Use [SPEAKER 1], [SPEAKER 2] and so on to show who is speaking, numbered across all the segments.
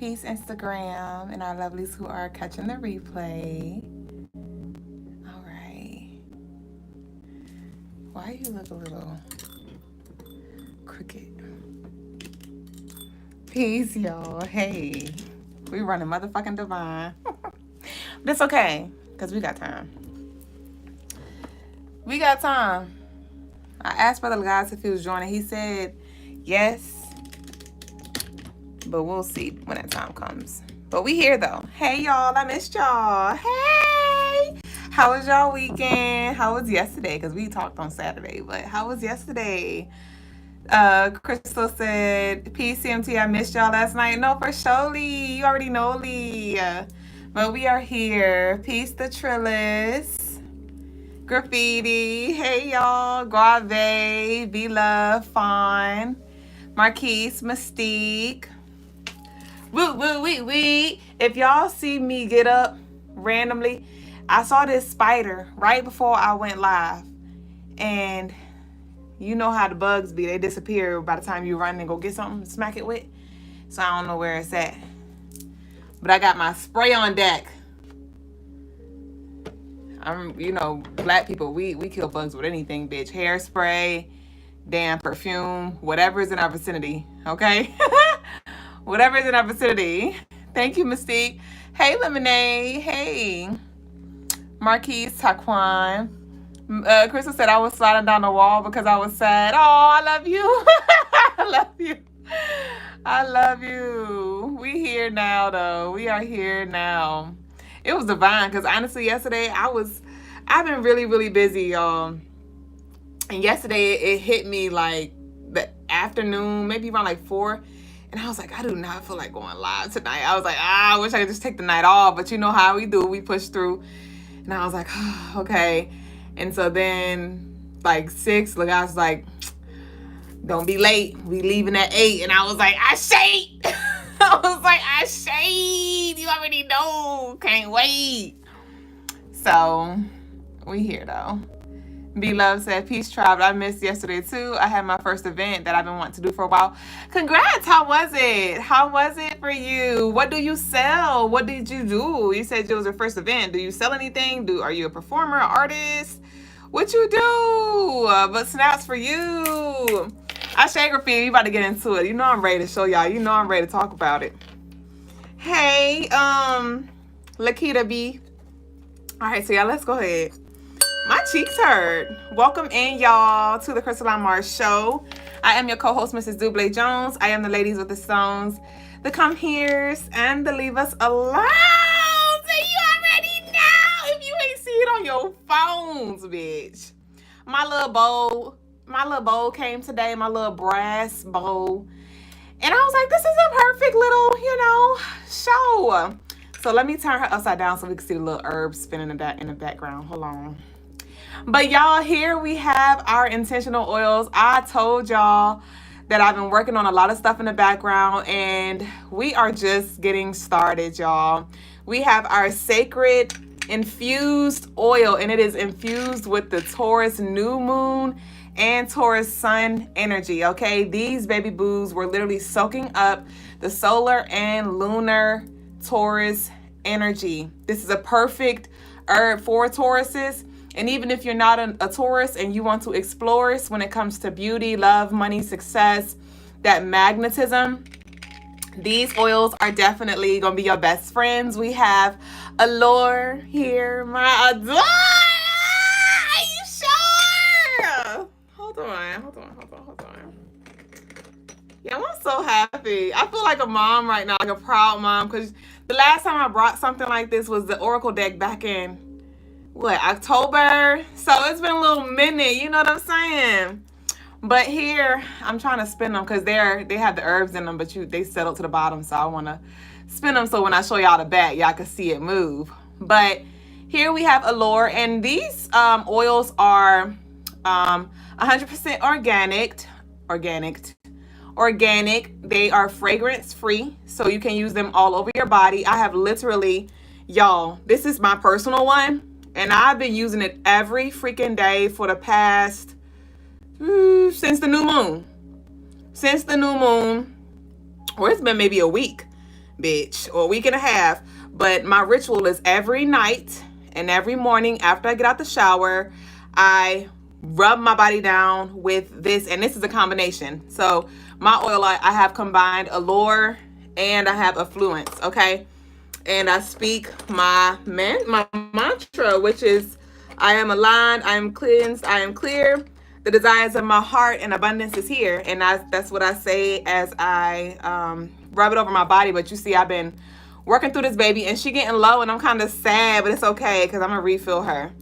[SPEAKER 1] Peace, Instagram, and our lovelies who are catching the replay. All right. Why you look a little crooked? Peace, y'all. Hey. We running motherfucking divine. But it's okay, because we got time. We got time. I asked Brother Guys if he was joining. He said yes. But we'll see when that time comes. But we here though. Hey y'all, I missed y'all. Hey! How was y'all weekend? How was yesterday? Because we talked on Saturday, but how was yesterday? Crystal said, peace CMT, I missed y'all last night. No, for surely. You already know Lee. But we are here. Peace the Trillis. Graffiti. Hey y'all. Guave. Be Love. Fawn. Marquise. Mystique. Woo, woo, wee, wee. If y'all see me get up randomly, I saw this spider right before I went live. And you know how the bugs be. They disappear by the time you run and go get something to smack it with. So I don't know where it's at. But I got my spray on deck. Black people, we kill bugs with anything, bitch. Hairspray, damn perfume, whatever's in our vicinity, okay? Whatever is in our vicinity. Thank you, Mystique. Hey, Lemonade. Hey. Marquise Taquan. Crystal said I was sliding down the wall because I was sad. Oh, I love you. I love you. I love you. We here now, though. We are here now. It was divine because honestly, yesterday I've been really, really busy, y'all. And yesterday it hit me like the afternoon, maybe around like 4. And I was like, I do not feel like going live tonight. I was like, I wish I could just take the night off. But you know how we do. We push through. And I was like, oh, okay. And so then, like 6, the guy was like, don't be late. We leaving at 8. And I was like, I shade. I was like, I shade. You already know. Can't wait. So, we here, though. Be Love said, peace tribe. I missed yesterday too. I had my first event that I've been wanting to do for a while. Congrats. How was it? How was it for you? What do you sell? What did you do? You said it was your first event. Do you sell anything? Are you a performer, artist? What you do? But snaps for you. I shade graffiti. We about to get into it. You know I'm ready to show y'all. You know I'm ready to talk about it. Hey, Lakita B. All right, so y'all, let's go ahead. My cheeks hurt. Welcome in, y'all, to the Crystaline Mars show. I am your co-host, Mrs. Double Jones. I am the ladies with the stones, the come here's, and the leave us alone. So you already know if you ain't see it on your phones, bitch. My little bowl came today, my little brass bowl. And I was like, this is a perfect little, show. So let me turn her upside down so we can see the little herbs spinning in the background. Hold on. But y'all, here we have our intentional oils. I told y'all that I've been working on a lot of stuff in the background, and we are just getting started, y'all. We have our sacred infused oil, and it is infused with the Taurus new moon and Taurus sun energy, okay? These baby boos were literally soaking up the solar and lunar Taurus energy. This is a perfect herb for Tauruses. And even if you're not a Taurus and you want to explore when it comes to beauty, love, money, success, that magnetism, these oils are definitely going to be your best friends. We have Allure here, my adore. Are you sure? Hold on. Yeah, I'm so happy. I feel like a mom right now, like a proud mom, because the last time I brought something like this was the Oracle deck back in October. So it's been a little minute, you know what I'm saying? But here I'm trying to spin them because they have the herbs in them, but they settle to the bottom, so I want to spin them so when I show y'all the back, y'all can see it move. But here we have Allure, and these oils are 100% organic. They are fragrance free, so you can use them all over your body. I have literally, y'all, this is my personal one. And I've been using it every freaking day for the past, since the new moon. Or it's been maybe a week. bitch, or a week and a half. But my ritual is every night and every morning after I get out the shower, I rub my body down with this, and this is a combination. So my oil, I have combined allure and I have affluence, okay? And I speak my mantra, which is, I am aligned, I am cleansed, I am clear. The desires of my heart and abundance is here. And that's what I say as I rub it over my body. But you see, I've been working through this baby, and she getting low, and I'm kind of sad, but it's okay because I'm going to refill her.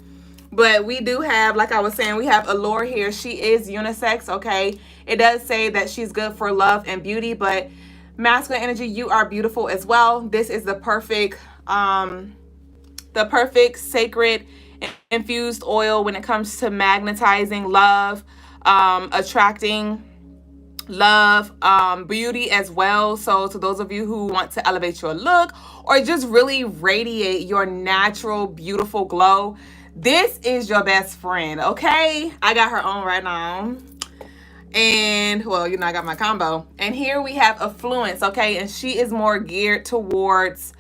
[SPEAKER 1] But we do have, like I was saying, we have Allure here. She is unisex, okay? It does say that she's good for love and beauty, but masculine energy, you are beautiful as well. This is the perfect sacred infused oil when it comes to magnetizing love, attracting love, beauty as well. So to those of you who want to elevate your look or just really radiate your natural, beautiful glow, this is your best friend, okay? I got her on right now. And, well, you know, I got my combo. And here we have Affluence, okay? And she is more geared towards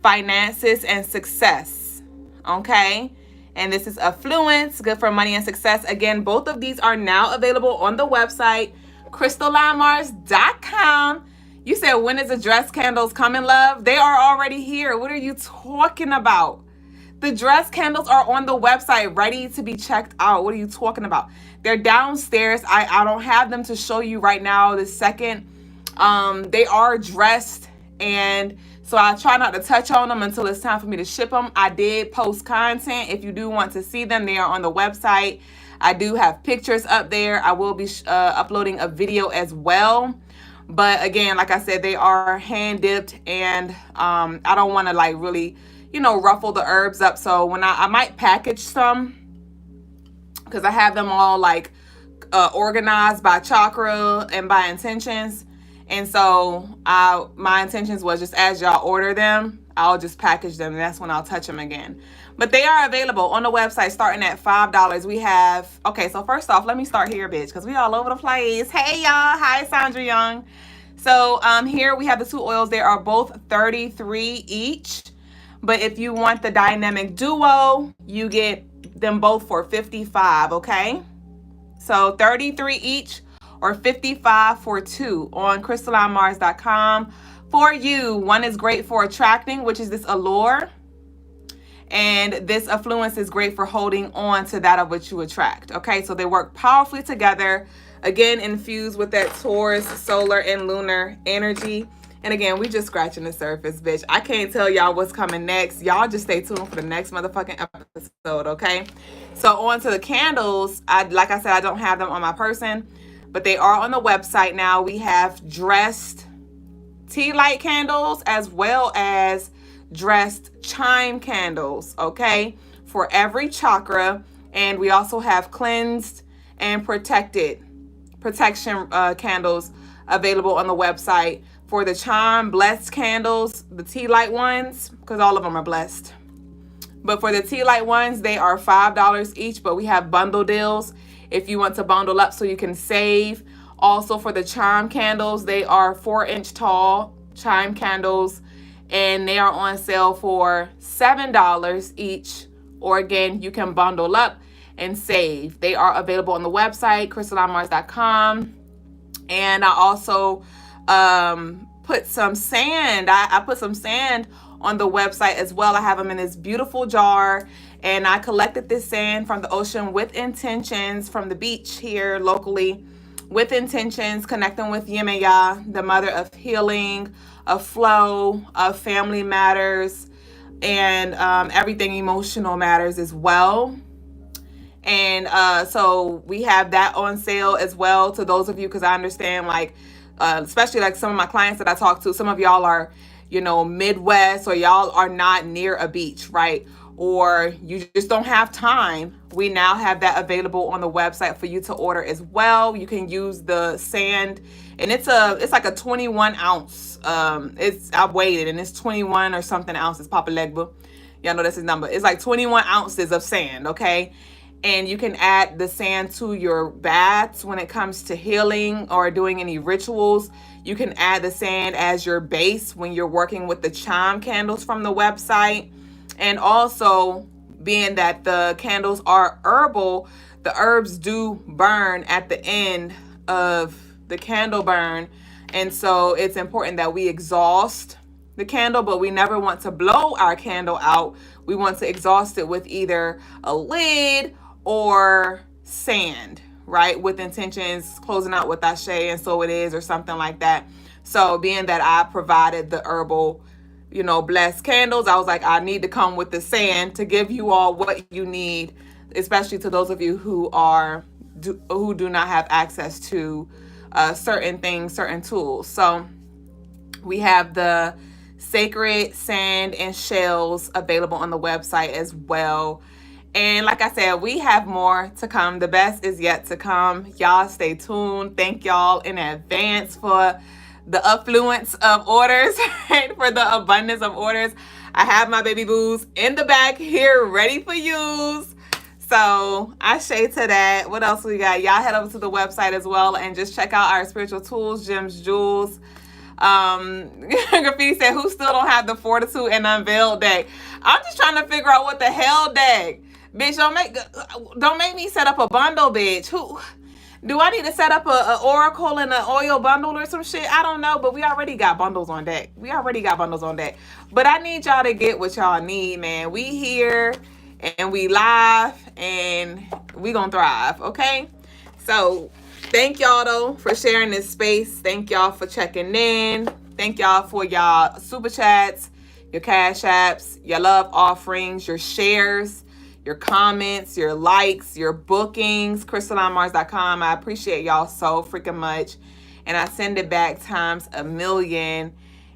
[SPEAKER 1] finances and success, okay? And this is Affluence, good for money and success. Again, both of these are now available on the website, CrystalineMars.com. You said, when is the dress candles coming, love? They are already here. What are you talking about? The dress candles are on the website, ready to be checked out. What are you talking about? They're downstairs. I don't have them to show you right now the second. They are dressed, and so I try not to touch on them until it's time for me to ship them. I did post content. If you do want to see them, they are on the website. I do have pictures up there. I will be uploading a video as well. But again, like I said, they are hand dipped, and I don't want to like really, you know, ruffle the herbs up. So when I might package some, because I have them all like organized by chakra and by intentions. And so my intentions was just as y'all order them, I'll just package them, and that's when I'll touch them again. But they are available on the website starting at $5. We have, okay, so first off, let me start here, bitch, because we all over the place. Hey, y'all. Hi, Sandra Young. So here we have the two oils. They are both $33 each. But if you want the dynamic duo, you get them both for $55, okay? So $33 each or $55 for two on CrystalineMars.com. For you, one is great for attracting, which is this allure. And this affluence is great for holding on to that of which you attract, okay? So they work powerfully together. Again, infused with that Taurus, solar, and lunar energy. And again, we just scratching the surface, bitch. I can't tell y'all what's coming next. Y'all just stay tuned for the next motherfucking episode, okay? So on to the candles. Like I said, I don't have them on my person, but they are on the website now. We have dressed tea light candles as well as dressed chime candles, okay? For every chakra. And we also have cleansed and protection candles available on the website. For the chime blessed candles, the tea light ones, because all of them are blessed. But for the tea light ones, they are $5 each, but we have bundle deals if you want to bundle up so you can save. Also for the chime candles, they are 4-inch tall chime candles, and they are on sale for $7 each. Or again, you can bundle up and save. They are available on the website, CrystalineMars.com. And I also put some sand. I put some sand on the website as well. I have them in this beautiful jar, and I collected this sand from the ocean with intentions, from the beach here locally, with intentions, connecting with Yemaya, the mother of healing, of flow, of family matters, and everything emotional matters as well. And so we have that on sale as well to those of you, because I understand, like, especially like some of my clients that I talk to, some of y'all are, you know, Midwest, or y'all are not near a beach, right? Or you just don't have time. We now have that available on the website for you to order as well. You can use the sand, and it's like a 21 ounce. I weighed it, and it's 21 or something ounces. Papa Legba, y'all know that's his number. It's like 21 ounces of sand, okay? And you can add the sand to your baths when it comes to healing or doing any rituals. You can add the sand as your base when you're working with the chime candles from the website. And also, being that the candles are herbal, the herbs do burn at the end of the candle burn. And so it's important that we exhaust the candle, but we never want to blow our candle out. We want to exhaust it with either a lid or sand, right? With intentions, closing out with Ashe and so it is, or something like that. So being that I provided the herbal, blessed candles, I was like, I need to come with the sand to give you all what you need, especially to those of you who do not have access to certain things, certain tools. So we have the sacred sand and shells available on the website as well. And like I said, we have more to come. The best is yet to come. Y'all stay tuned. Thank y'all in advance for the affluence of orders, right? For the abundance of orders. I have my baby boos in the back here ready for use. So I shade to that. What else we got? Y'all head over to the website as well and just check out our spiritual tools, gems, jewels. Graffiti said, who still don't have the fortitude and unveiled deck? I'm just trying to figure out what the hell deck. Bitch, don't make me set up a bundle, bitch. Who do I need to set up a oracle and an oil bundle or some shit? I don't know, but we already got bundles on deck. But I need y'all to get what y'all need, man. We here and we live and we gonna thrive, okay? So thank y'all though for sharing this space. Thank y'all for checking in. Thank y'all for y'all super chats, your cash apps, your love offerings, your shares, your comments, your likes, your bookings, CrystalineMars.com. I appreciate y'all so freaking much. And I send it back times a million.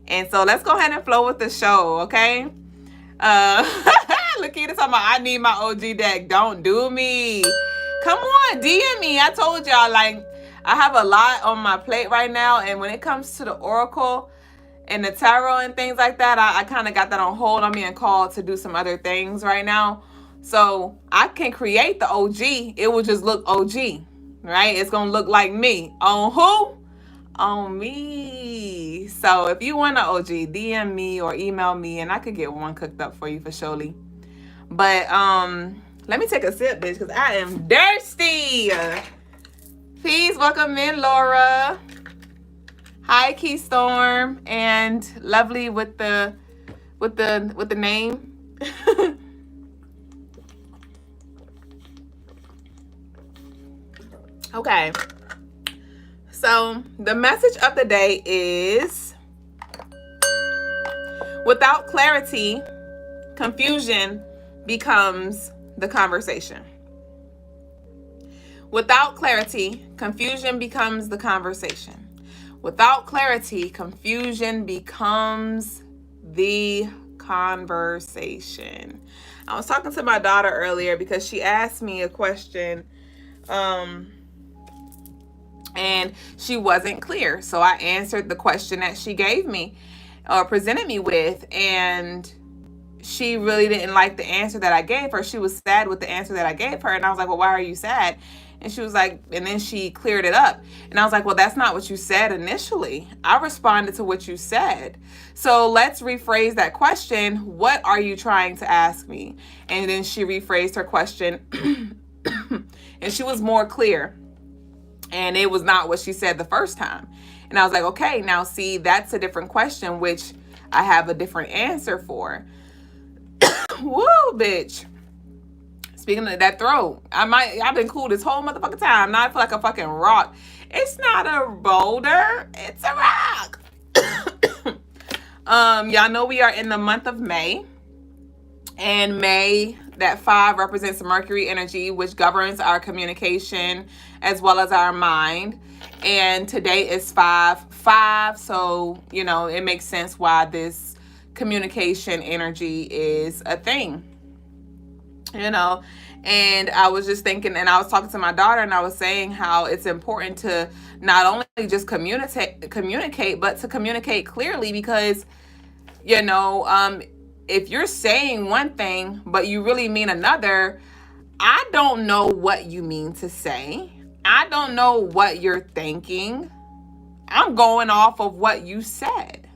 [SPEAKER 1] And so let's go ahead and flow with the show, okay? Lakita talking about, I need my OG deck. Don't do me. Come on, DM me. I told y'all, like, I have a lot on my plate right now. And when it comes to the oracle and the tarot and things like that, I kind of got that on hold. I'm being called to do some other things right now. So I can create the OG. It will just look OG, right? It's going to look like me. On who? On me. So if you want an OG, DM me or email me and I could get one cooked up for you for surely. But let me take a sip, bitch, because I am thirsty. Please welcome in Laura. Hi, Keystorm, and Lovely with the name. Okay. So the message of the day is, without clarity, confusion becomes the conversation. Without clarity, confusion becomes the conversation. Without clarity, confusion becomes the conversation. I was talking to my daughter earlier because she asked me a question, and she wasn't clear. So I answered the question that she gave me or presented me with, and she really didn't like the answer that I gave her. She was sad with the answer that I gave her. And I was like, well, why are you sad? And she was like, and then she cleared it up. And I was like, well, that's not what you said initially. I responded to what you said. So let's rephrase that question. What are you trying to ask me? And then she rephrased her question and she was more clear. And it was not what she said the first time. And I was like, okay, now see, that's a different question, which I have a different answer for. Woo, bitch. Speaking of that throat, I've been cool this whole motherfucking time. Now I feel like a fucking rock. It's not a boulder, it's a rock. Y'all know we are in the month of May. And May, that 5 represents Mercury energy, which governs our communication as well as our mind. And today is 5/5. So, it makes sense why this communication energy is a thing. And I was just thinking, and I was talking to my daughter, and I was saying how it's important to not only just communicate, but to communicate clearly, because, if you're saying one thing, but you really mean another, I don't know what you mean to say. I don't know what you're thinking. I'm going off of what you said.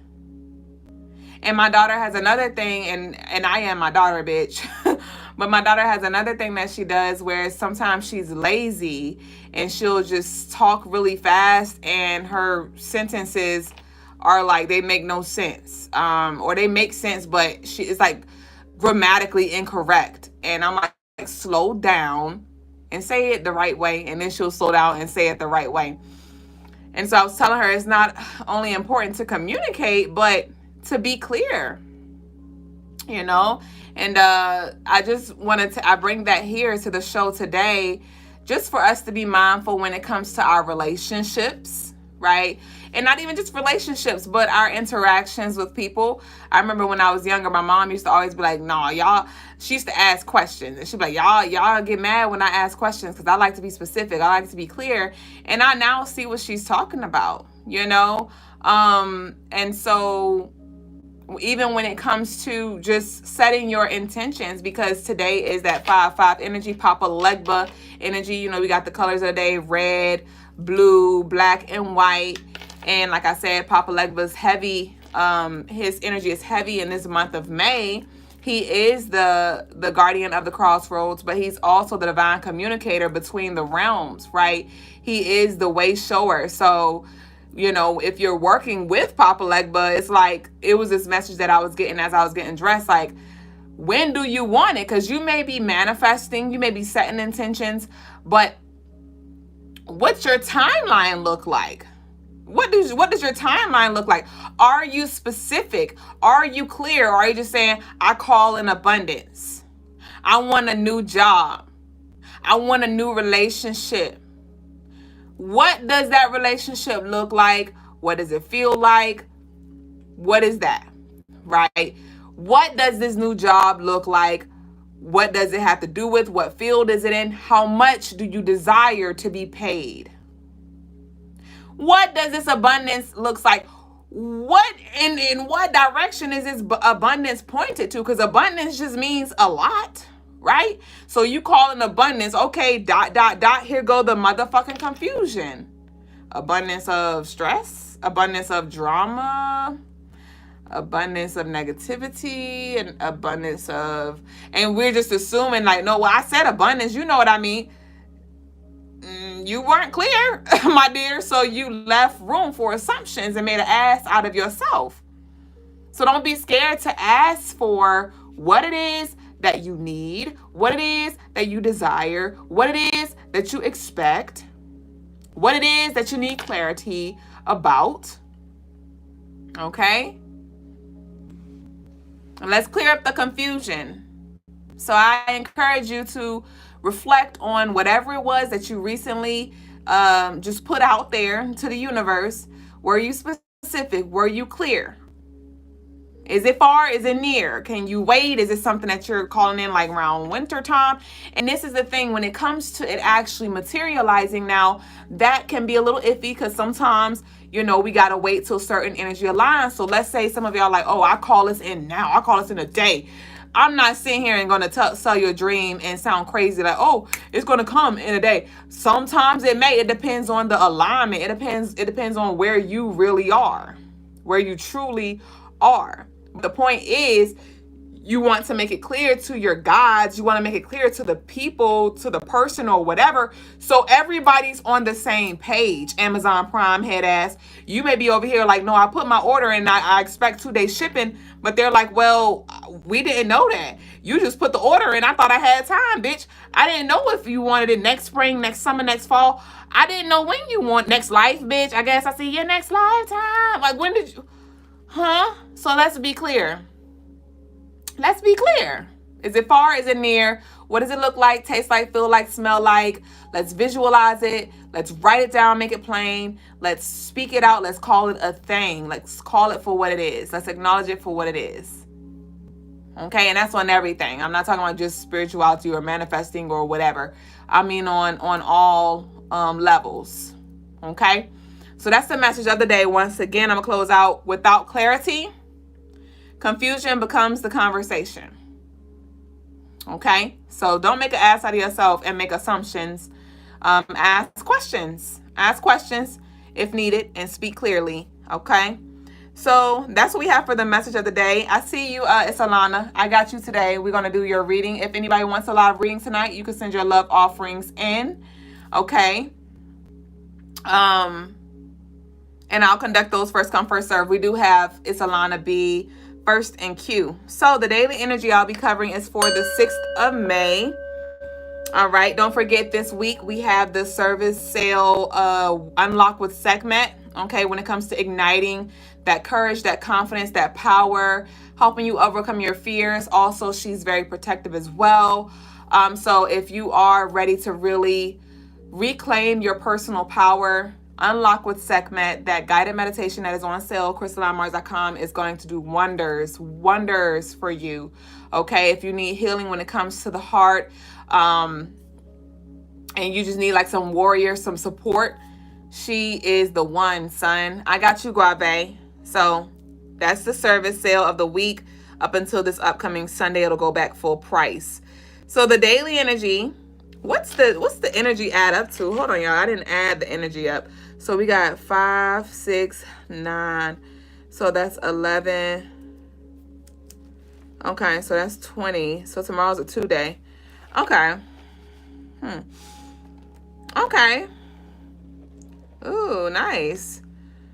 [SPEAKER 1] And my daughter has another thing, and I am my daughter, bitch. But my daughter has another thing that she does where sometimes she's lazy and she'll just talk really fast and her sentences are like, they make no sense. Or they make sense, but it's like grammatically incorrect. And I'm like, slow down and say it the right way. And then she'll slow down and say it the right way. And so I was telling her it's not only important to communicate, but to be clear, you know? And I just wanted to, I bring that here to the show today, just for us to be mindful when it comes to our relationships, right? And not even just relationships, but our interactions with people. I remember when I was younger, my mom used to always be like, no, y'all, she used to ask questions. And she'd be like, y'all get mad when I ask questions because I like to be specific. I like to be clear. And I now see what she's talking about, you know? And so even when it comes to just setting your intentions, because today is that 5-5 energy, Papa Legba energy. You know, we got the colors of the day, red, blue, black, and white. And like I said, Papa Legba's heavy. His energy is heavy in this month of May. He is the guardian of the crossroads, but he's also the divine communicator between the realms, right? He is the way shower. So, you know, if you're working with Papa Legba, it's like, it was this message that I was getting as I was getting dressed, like, when do you want it? Because you may be manifesting, you may be setting intentions, but what's your timeline look like? What does your timeline look like? Are you specific? Are you clear? Or are you just saying, I call in abundance? I want a new job. I want a new relationship. What does that relationship look like? What does it feel like? What is that? Right? What does this new job look like? What does it have to do with? What field is it in? How much do you desire to be paid? What does this abundance looks like? What in what direction is this abundance pointed to? Because abundance just means a lot, right? So you call an abundance, okay, ... Here go the motherfucking confusion. Abundance of stress, abundance of drama, abundance of negativity, and abundance of, and we're just assuming like, no, well, I said abundance, you know what I mean. You weren't clear, my dear, so you left room for assumptions and made an ass out of yourself. So don't be scared to ask for what it is that you need, what it is that you desire, what it is that you expect, what it is that you need clarity about. Okay? And let's clear up the confusion. So I encourage you to reflect on whatever it was that you recently just put out there to the universe. Were you specific? Were you clear? Is it far? Is it near? Can you wait? Is it something that you're calling in like around winter time? And this is the thing, when it comes to it actually materializing now, that can be a little iffy because sometimes, you know, we got to wait till certain energy aligns. So let's say some of y'all like, oh, I call this in now. I call this in a day. I'm not sitting here and going to sell your dream and sound crazy like, oh, it's going to come in a day. Sometimes it may. It depends on the alignment. It depends on where you really are, where you truly are. The point is, you want to make it clear to your guides. You want to make it clear to the people, to the person or whatever. So everybody's on the same page. Amazon Prime head ass. You may be over here like, no, I put my order in. I expect 2-day shipping. But they're like, well, we didn't know that. You just put the order in. I thought I had time, bitch. I didn't know if you wanted it next spring, next summer, next fall. I didn't know when you want next life, bitch. I guess I see your next lifetime. Like, when did you... Huh? So let's be clear. Let's be clear. Is it far? Is it near? What does it look like, taste like, feel like, smell like? Let's visualize it. Let's write it down, make it plain. Let's speak it out. Let's call it a thing. Let's call it for what it is. Let's acknowledge it for what it is. Okay, and that's on everything. I'm not talking about just spirituality or manifesting or whatever. I mean on all levels. Okay? So that's the message of the day. Once again, I'm going to close out. Without clarity, confusion becomes the conversation. Okay? So don't make an ass out of yourself and make assumptions. Ask questions. Ask questions if needed and speak clearly. Okay? So that's what we have for the message of the day. I see you, it's Alana. I got you today. We're going to do your reading. If anybody wants a live reading tonight, you can send your love offerings in. Okay? And I'll conduct those first come, first serve. We do have It's Alana B first in queue. So the daily energy I'll be covering is for the 6th of May. All right. Don't forget this week we have the service sale Unlock with Sekhmet. Okay. When it comes to igniting that courage, that confidence, that power, helping you overcome your fears. Also, she's very protective as well. So if you are ready to really reclaim your personal power, Unlock with Sekhmet, that guided meditation that is on sale, CrystalineMars.com, is going to do wonders for you. Okay, if you need healing when it comes to the heart, and you just need like some warrior, some support, she is the one, son. I got you, Guave. So that's the service sale of the week. Up until this upcoming Sunday, it'll go back full price. So the daily energy, what's the energy add up to? Hold on, y'all. I didn't add the energy up. So we got 5, 6, 9. So that's 11. Okay, so that's 20. So tomorrow's a 2-day. Okay. Okay. Ooh, nice.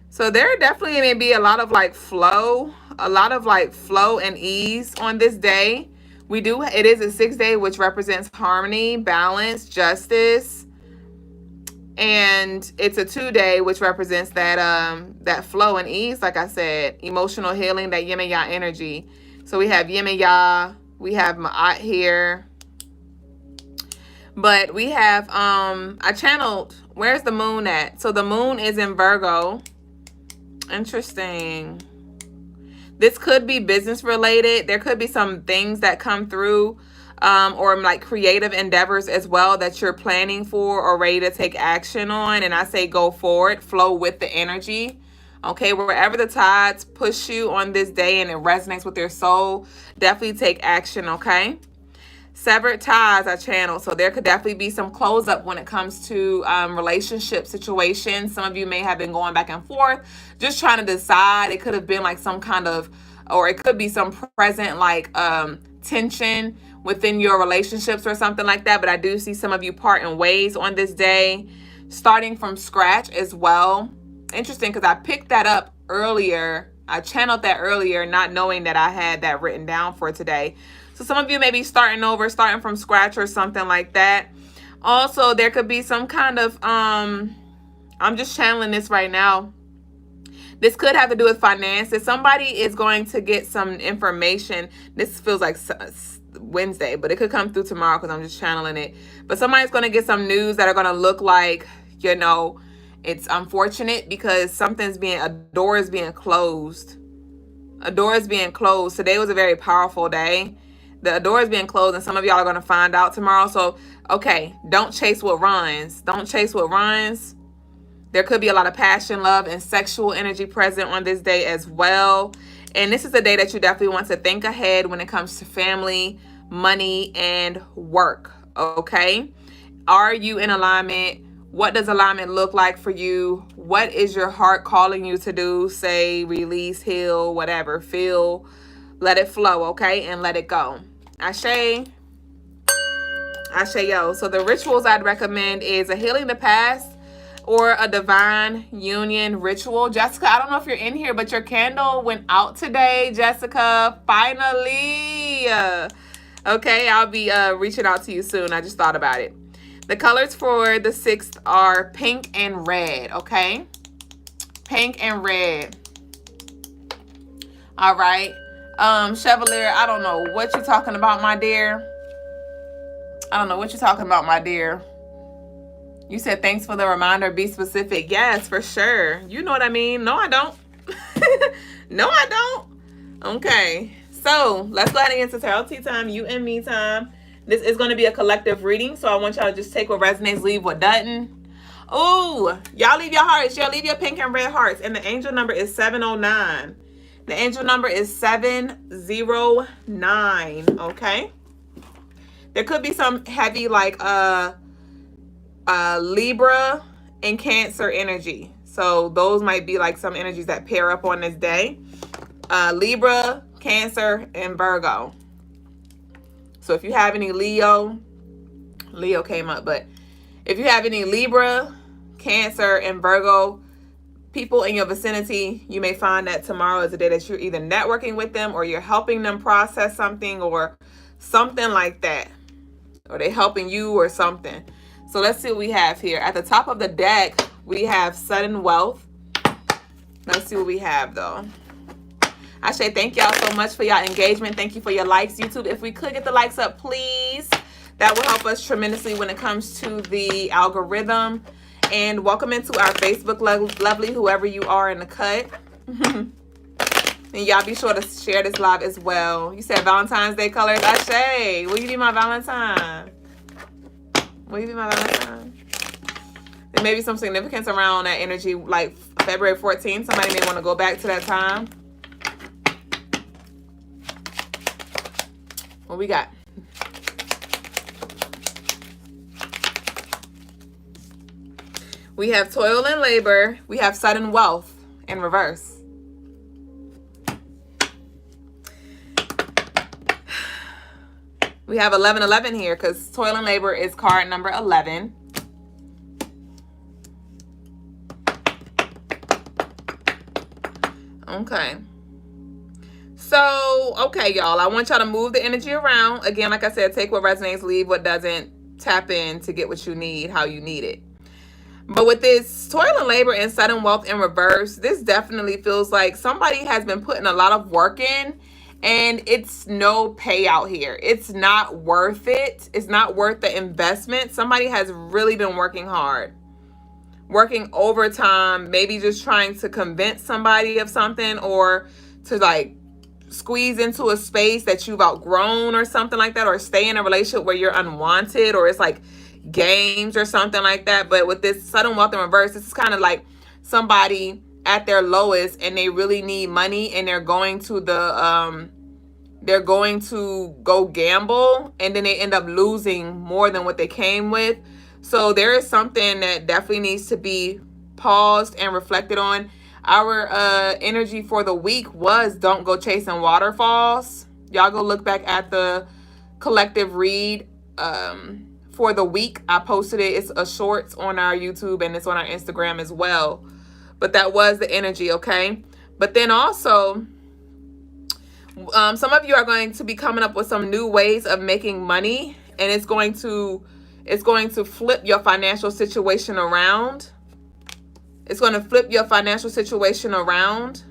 [SPEAKER 1] So there definitely may be a lot of like flow and ease on this day. It is a 6-day, which represents harmony, balance, justice. And it's a 2-day, which represents that flow and ease, like I said, emotional healing, that yin and yang energy. So we have yin and yang, we have Ma'at here. But we have, I channeled, where's the moon at? So the moon is in Virgo. Interesting. This could be business related. There could be some things that come through, or like creative endeavors as well that you're planning for or ready to take action on. And I say go forward, flow with the energy. Okay, wherever the tides push you on this day and it resonates with your soul, definitely take action, okay? Severed ties I channel, so there could definitely be some close up when it comes to relationship situations. Some of you may have been going back and forth, just trying to decide. It could have been like some kind of, or it could be some present like tension within your relationships or something like that. But I do see some of you parting ways on this day, starting from scratch as well. Interesting, because I picked that up earlier. I channeled that earlier, not knowing that I had that written down for today. So some of you may be starting over, starting from scratch or something like that. Also, there could be some kind of, I'm just channeling this right now. This could have to do with finances. Somebody is going to get some information. This feels like Wednesday, but it could come through tomorrow because I'm just channeling it. But somebody's going to get some news that are going to look like, you know, it's unfortunate because a door is being closed. A door is being closed. Today was a very powerful day. The door is being closed, and some of y'all are going to find out tomorrow. So, okay, don't chase what runs. Don't chase what runs. There could be a lot of passion, love, and sexual energy present on this day as well. And this is a day that you definitely want to think ahead when it comes to family, money, and work, okay? Are you in alignment? What does alignment look like for you? What is your heart calling you to do? Say, release, heal, whatever. Feel, let it flow, okay? And let it go. Ashe. Ashe-yo. So the rituals I'd recommend is a healing the past or a divine union ritual. Jessica, I don't know if you're in here, but your candle went out today, Jessica. Finally. Okay, I'll be reaching out to you soon. I just thought about it. The colors for the 6th are pink and red, okay? Pink and red. All right. Chevalier, I don't know what you're talking about, my dear. I don't know what you're talking about, my dear. You said thanks for the reminder. Be specific. Yes, for sure. You know what I mean. No, I don't. No, I don't. Okay. So let's go ahead and get into tarot tea time. You and me time. This is going to be a collective reading. So I want y'all to just take what resonates, leave what doesn't. Oh, y'all leave your hearts. Y'all leave your pink and red hearts. And the angel number is 709. The angel number is 709. Okay. There could be some heavy like Libra and Cancer energy. So those might be like some energies that pair up on this day. Libra, Cancer, and Virgo. So if you have any Leo came up, but if you have any Libra, Cancer, and Virgo people in your vicinity, you may find that tomorrow is a day that you're either networking with them or you're helping them process something or something like that. Or they're helping you or something. So let's see what we have here. At the top of the deck, we have sudden wealth. Let's see what we have though. I say thank y'all so much for y'all engagement. Thank you for your likes, YouTube. If we could get the likes up, please. That will help us tremendously when it comes to the algorithm. And welcome into our Facebook lovely, whoever you are in the cut. And y'all be sure to share this live as well. You said Valentine's Day colors. Ashay, will you be my Valentine? Will you be my Valentine? There may be some significance around that energy, like February 14th. Somebody may want to go back to that time. What we got? We have toil and labor. We have sudden wealth in reverse. We have 1111 here because toil and labor is card number 11. Okay. So, okay, y'all. I want y'all to move the energy around. Again, like I said, take what resonates, leave what doesn't. Tap in to get what you need, how you need it. But with this toil and labor and sudden wealth in reverse, this definitely feels like somebody has been putting a lot of work in and it's no payout here. It's not worth it. It's not worth the investment. Somebody has really been working hard, working overtime, maybe just trying to convince somebody of something or to like squeeze into a space that you've outgrown or something like that, or stay in a relationship where you're unwanted, or it's like games or something like that. But with this sudden wealth in reverse, this is kind of like somebody at their lowest and they really need money and they're going to go gamble and then they end up losing more than what they came with. So there is something that definitely needs to be paused and reflected on. Our energy for the week was don't go chasing waterfalls. Y'all go look back at the collective read for the week. I posted it. It's a shorts on our YouTube and it's on our Instagram as well. But that was the energy, okay? But then also, some of you are going to be coming up with some new ways of making money, and it's going to flip your financial situation around. It's going to flip your financial situation around,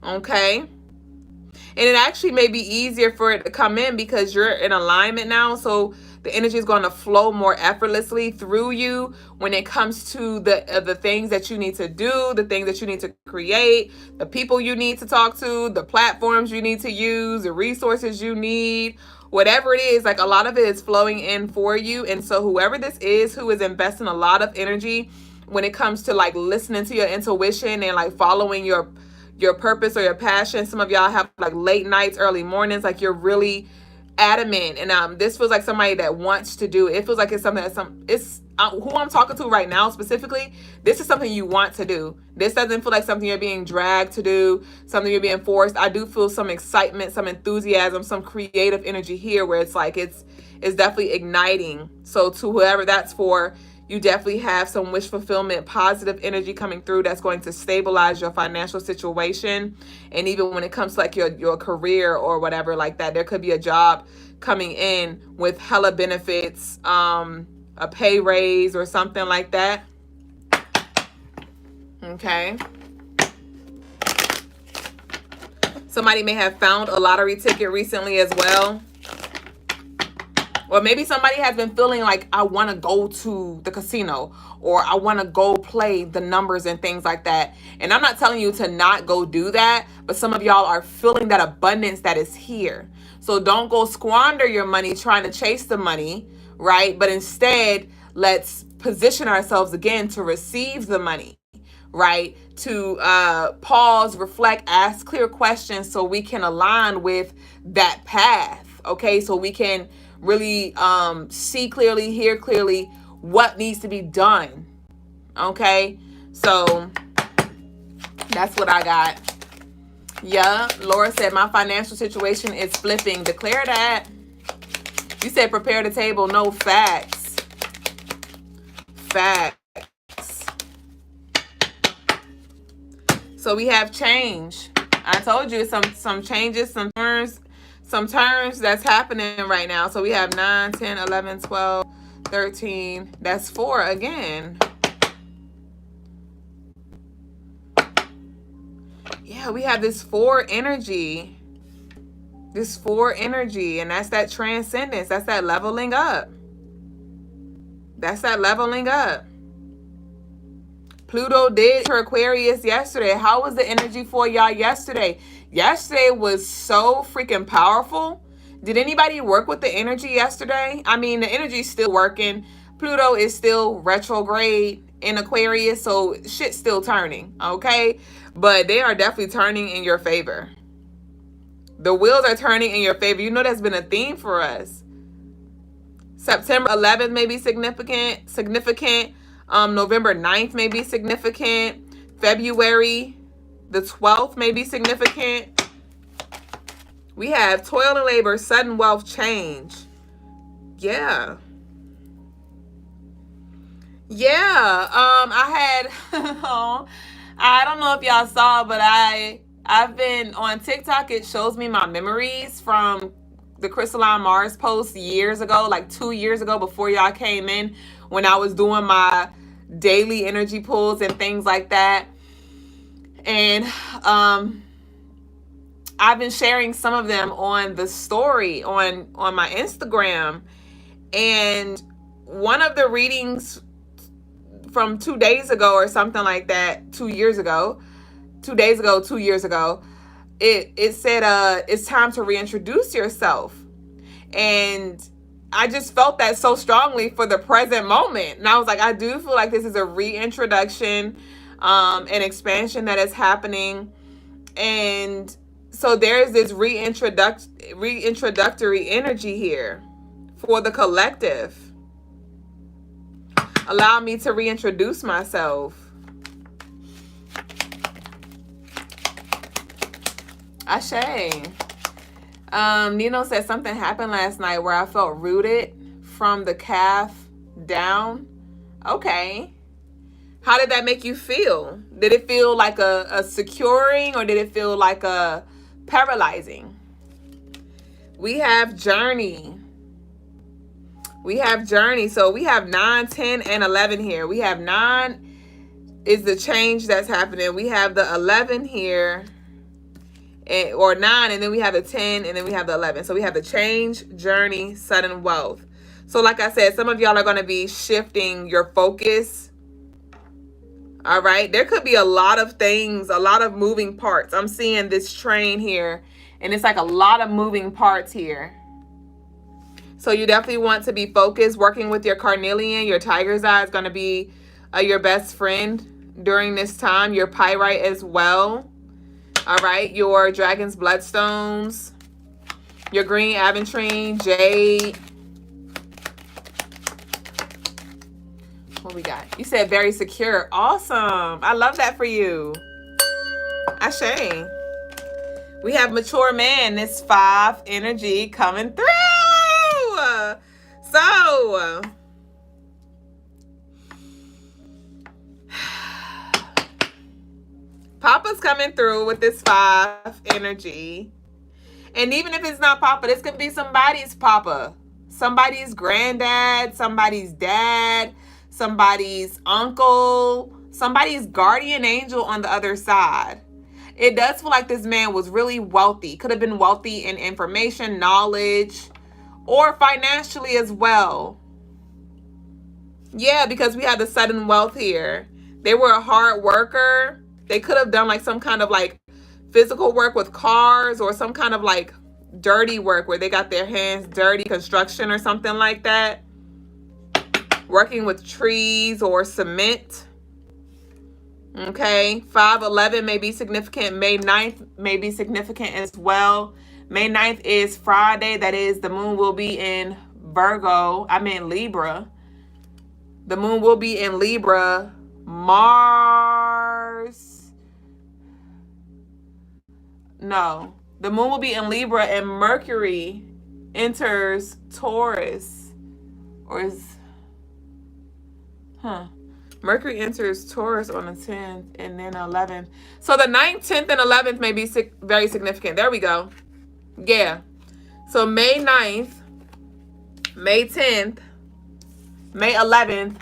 [SPEAKER 1] okay? And it actually may be easier for it to come in because you're in alignment now. So the energy is going to flow more effortlessly through you when it comes to the things that you need to do, the things that you need to create, the people you need to talk to, the platforms you need to use, the resources you need, whatever it is. Like a lot of it is flowing in for you. And so whoever this is who is investing a lot of energy when it comes to like listening to your intuition and like following your purpose or your passion. Some of y'all have like late nights, early mornings, like you're really adamant. And this feels like somebody that wants to do it. It feels like it's something that's who I'm talking to right now specifically. This is something you want to do. This doesn't feel like something you're being dragged to do, something you're being forced. I do feel some excitement, some enthusiasm, some creative energy here where it's like it's definitely igniting. So to whoever that's for, you definitely have some wish fulfillment, positive energy coming through that's going to stabilize your financial situation. And even when it comes to like your career or whatever like that, there could be a job coming in with hella benefits, a pay raise or something like that. Okay. Somebody may have found a lottery ticket recently as well. Or maybe somebody has been feeling like, I want to go to the casino or I want to go play the numbers and things like that. And I'm not telling you to not go do that, but some of y'all are feeling that abundance that is here. So don't go squander your money trying to chase the money, right? But instead, let's position ourselves again to receive the money, right? To pause, reflect, ask clear questions so we can align with that path, okay? So we can really see clearly, hear clearly what needs to be done. Okay, so that's what I got. Yeah, Laura said my financial situation is flipping. Declare that. You said prepare the table. No, facts. Facts. So we have change. I told you some changes, some turns that's happening right now. So we have 9, 10, 11, 12, 13. That's 4 again. Yeah, we have this 4 energy. This 4 energy, and that's that transcendence. That's that leveling up. That's that leveling up. Pluto did her Aquarius yesterday. How was the energy for y'all yesterday? Yesterday was so freaking powerful. Did anybody work with the energy yesterday? I mean, the energy's still working. Pluto is still retrograde in Aquarius, so shit's still turning, okay? But they are definitely turning in your favor. The wheels are turning in your favor. You know that's been a theme for us. September 11th may be significant. November 9th may be significant. February the 12th may be significant. We have toil and labor, sudden wealth change. Yeah. Yeah. I had I don't know if y'all saw, but I've been on TikTok. It shows me my memories from the Crystaline Mars post years ago, like 2 years ago, before y'all came in, when I was doing my daily energy pulls and things like that. And I've been sharing some of them on the story on my Instagram. And one of the readings from 2 days ago or something like that, 2 years ago, 2 days ago, 2 years ago, it said it's time to reintroduce yourself. And I just felt that so strongly for the present moment. And I was like, I do feel like this is a reintroduction, an expansion that is happening. And so there's this reintroductory energy here for the collective. Allow me to reintroduce myself. Ashe. Nino said something happened last night where I felt rooted from the calf down. Okay. How did that make you feel? Did it feel like a securing, or did it feel like a paralyzing? We have journey. We have journey. So we have 9, 10, and 11 here. We have 9 is the change that's happening. We have the 11 here. Or 9, and then we have the 10, and then we have the 11. So we have the change, journey, sudden wealth. So like I said, some of y'all are going to be shifting your focus. All right. There could be a lot of things, a lot of moving parts. I'm seeing this train here, and it's like a lot of moving parts here. So you definitely want to be focused. Working with your carnelian, your tiger's eye is going to be your best friend during this time. Your pyrite as well. All right, your dragon's bloodstones, your green aventurine, jade. What we got? You said very secure. Awesome. I love that for you. Ashe. We have mature man, this 5 energy coming through. So Papa's coming through with this 5 energy. And even if it's not Papa, this could be somebody's Papa. Somebody's granddad, somebody's dad, somebody's uncle, somebody's guardian angel on the other side. It does feel like this man was really wealthy. Could have been wealthy in information, knowledge, or financially as well. Yeah, because we have the sudden wealth here. They were a hard worker. They could have done like some kind of like physical work with cars, or some kind of like dirty work where they got their hands dirty, construction or something like that. Working with trees or cement. Okay, 5/11 may be significant. May 9th may be significant as well. May 9th is Friday. That is, the moon will be in Virgo. I'm in Libra. The moon will be in Libra. Mars. No. The moon will be in Libra and Mercury enters Taurus. Or is... Mercury enters Taurus on the 10th and then 11th. So the 9th, 10th, and 11th may be very significant. There we go. Yeah. So May 9th, May 10th, May 11th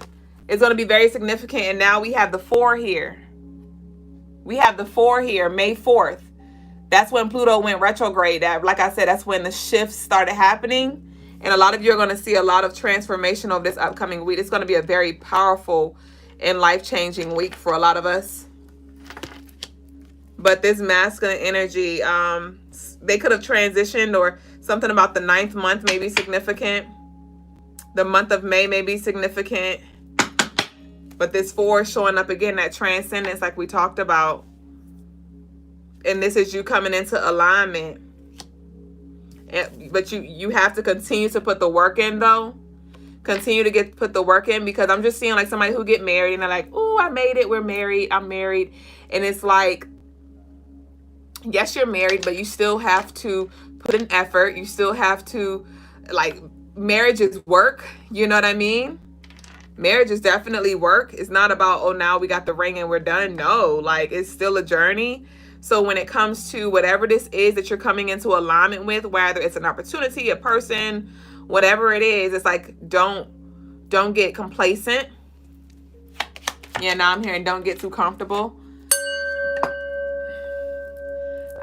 [SPEAKER 1] is going to be very significant. And now we have the 4 here. We have the 4 here, May 4th. That's when Pluto went retrograde. Like I said, that's when the shifts started happening. And a lot of you are going to see a lot of transformation over this upcoming week. It's going to be a very powerful and life-changing week for a lot of us. But this masculine energy, they could have transitioned, or something about the 9th month may be significant. The month of May may be significant. But this 4 is showing up again, that transcendence like we talked about. And this is you coming into alignment. But you have to continue to put the work in, though. Continue to put the work in, because I'm just seeing like somebody who get married and they're like, oh, I made it. We're married. I'm married. And it's like, yes, you're married, but you still have to put an effort. You still have to, like, marriage is work. You know what I mean? Marriage is definitely work. It's not about, oh, now we got the ring and we're done. No, like, it's still a journey. So when it comes to whatever this is that you're coming into alignment with, whether it's an opportunity, a person, whatever it is, it's like, don't get complacent. Yeah, now I'm hearing don't get too comfortable.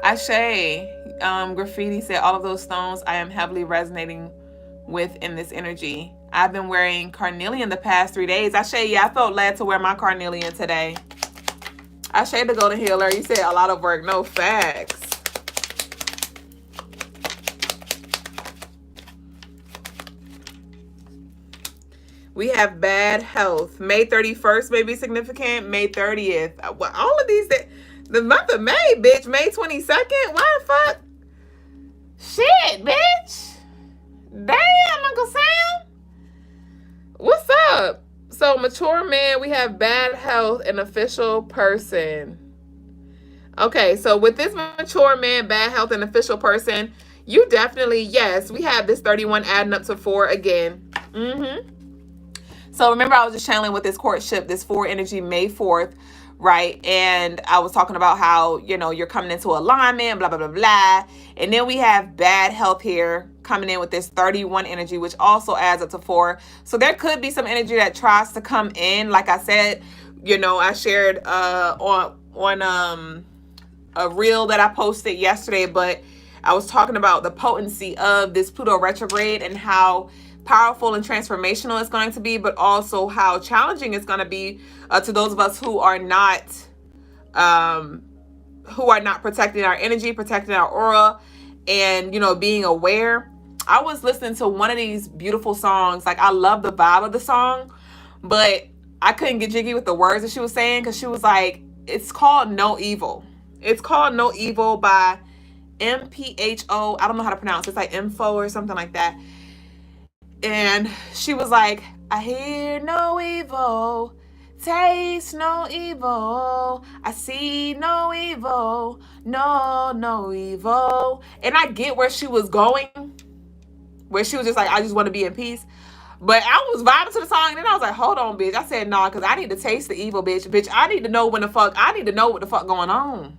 [SPEAKER 1] Ashe, Graffiti said, all of those stones I am heavily resonating with in this energy. I've been wearing carnelian the past 3 days. Ashe, yeah, I felt led to wear my carnelian today. Ashe, the golden healer, you said a lot of work. No, facts. We have bad health. May 31st may be significant. May 30th. Well, all of these, the month of May, bitch. May 22nd. Why the fuck? Shit, bitch. Damn, Uncle Sam. What's up? So, mature man, we have bad health and official person. Okay, so with this mature man, bad health and official person, you definitely, yes, we have this 31 adding up to 4 again. So remember, I was just channeling with this courtship, this 4 energy, May 4th, right? And I was talking about how, you know, you're coming into alignment, blah, blah, blah, blah. And then we have bad health here coming in with this 31 energy, which also adds up to 4. So there could be some energy that tries to come in. Like I said, you know, I shared on a reel that I posted yesterday, but I was talking about the potency of this Pluto retrograde and how powerful and transformational it's going to be, but also how challenging it's going to be to those of us who are not protecting our energy, protecting our aura, and, you know, being aware. I was listening to one of these beautiful songs. Like, I love the vibe of the song, but I couldn't get jiggy with the words that she was saying, because she was like, it's called No Evil. It's called No Evil by MPHO. I don't know how to pronounce it. It's like info or something like that. And she was like, I hear no evil, taste no evil, I see no evil, no evil. And I get where she was going, where she was just like, I just want to be in peace. But I was vibing to the song, and then I was like, hold on, bitch. I said, nah, because I need to taste the evil, bitch. Bitch, I need to know what the fuck going on.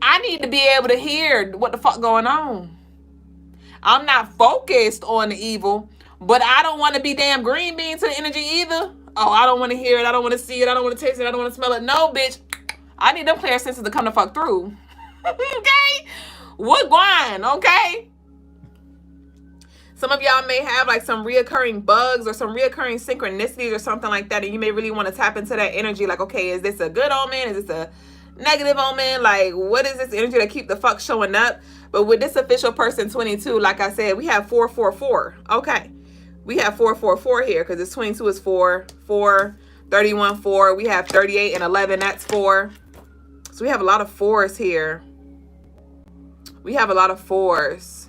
[SPEAKER 1] I need to be able to hear what the fuck going on. I'm not focused on the evil, but I don't want to be damn green bean to the energy either. Oh, I don't want to hear it. I don't want to see it. I don't want to taste it. I don't want to smell it. No, bitch. I need them clear senses to come the fuck through. Okay? What going? Okay? Some of y'all may have like some reoccurring bugs or some reoccurring synchronicities or something like that, and you may really want to tap into that energy. Like, okay, is this a good omen? Is this a negative omen? Like, what is this energy that keep the fuck showing up? But with this official person 22, like I said, we have 444. Okay. We have 444 here, because this 22 is 4, 31, 4. We have 38 and 11. That's 4. So we have a lot of 4s here. We have a lot of 4s.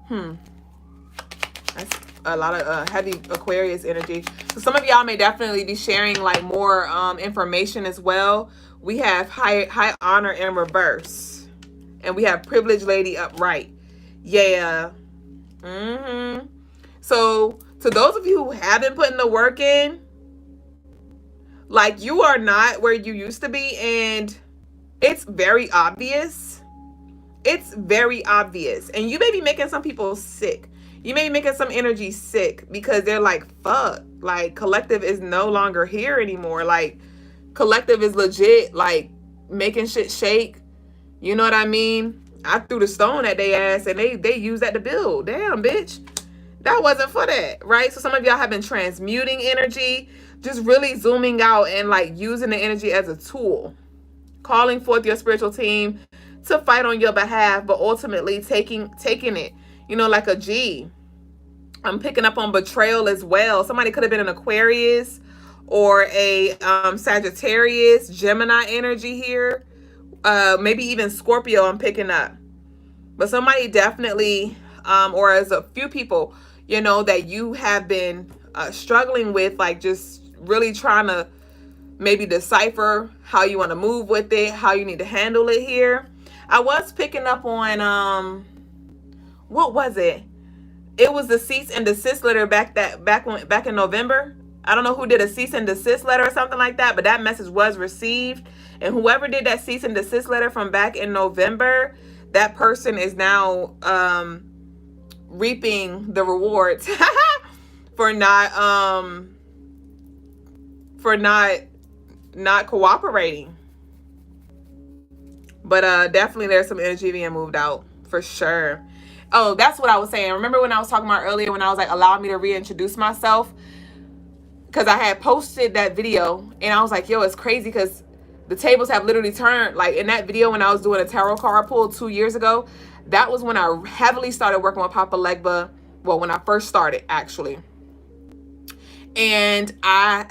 [SPEAKER 1] That's a lot of heavy Aquarius energy. So some of y'all may definitely be sharing like more information as well. We have high honor in reverse. And we have privileged lady upright. Yeah. So to those of you who haven't put in the work in, like, you are not where you used to be, and it's very obvious. It's very obvious. And you may be making some people sick. You may be making some energy sick because they're like, fuck, like, collective is no longer here anymore. Like, collective is legit, like, making shit shake. You know what I mean? I threw the stone at their ass and they used that to build. Damn, bitch. That wasn't for that, right? So some of y'all have been transmuting energy, just really zooming out and like using the energy as a tool, calling forth your spiritual team to fight on your behalf, but ultimately taking it, you know, like a G. I'm picking up on betrayal as well. Somebody could have been an Aquarius or a Sagittarius, Gemini energy here. Maybe even Scorpio I'm picking up. But somebody definitely, or as a few people, you know, that you have been struggling with, like just really trying to maybe decipher how you want to move with it, how you need to handle it here. I was picking up on, what was it? It was the cease and desist letter back in November. I don't know who did a cease and desist letter or something like that, but that message was received. And whoever did that cease and desist letter from back in November, that person is now reaping the rewards for not cooperating. But definitely there's some energy being moved out for sure. Oh, that's what I was saying. Remember when I was talking about earlier when I was like, allow me to reintroduce myself? Because I had posted that video and I was like, yo, it's crazy because the tables have literally turned. Like in that video when I was doing a tarot card pull 2 years ago, that was when I heavily started working with Papa Legba. Well, when I first started, actually. And I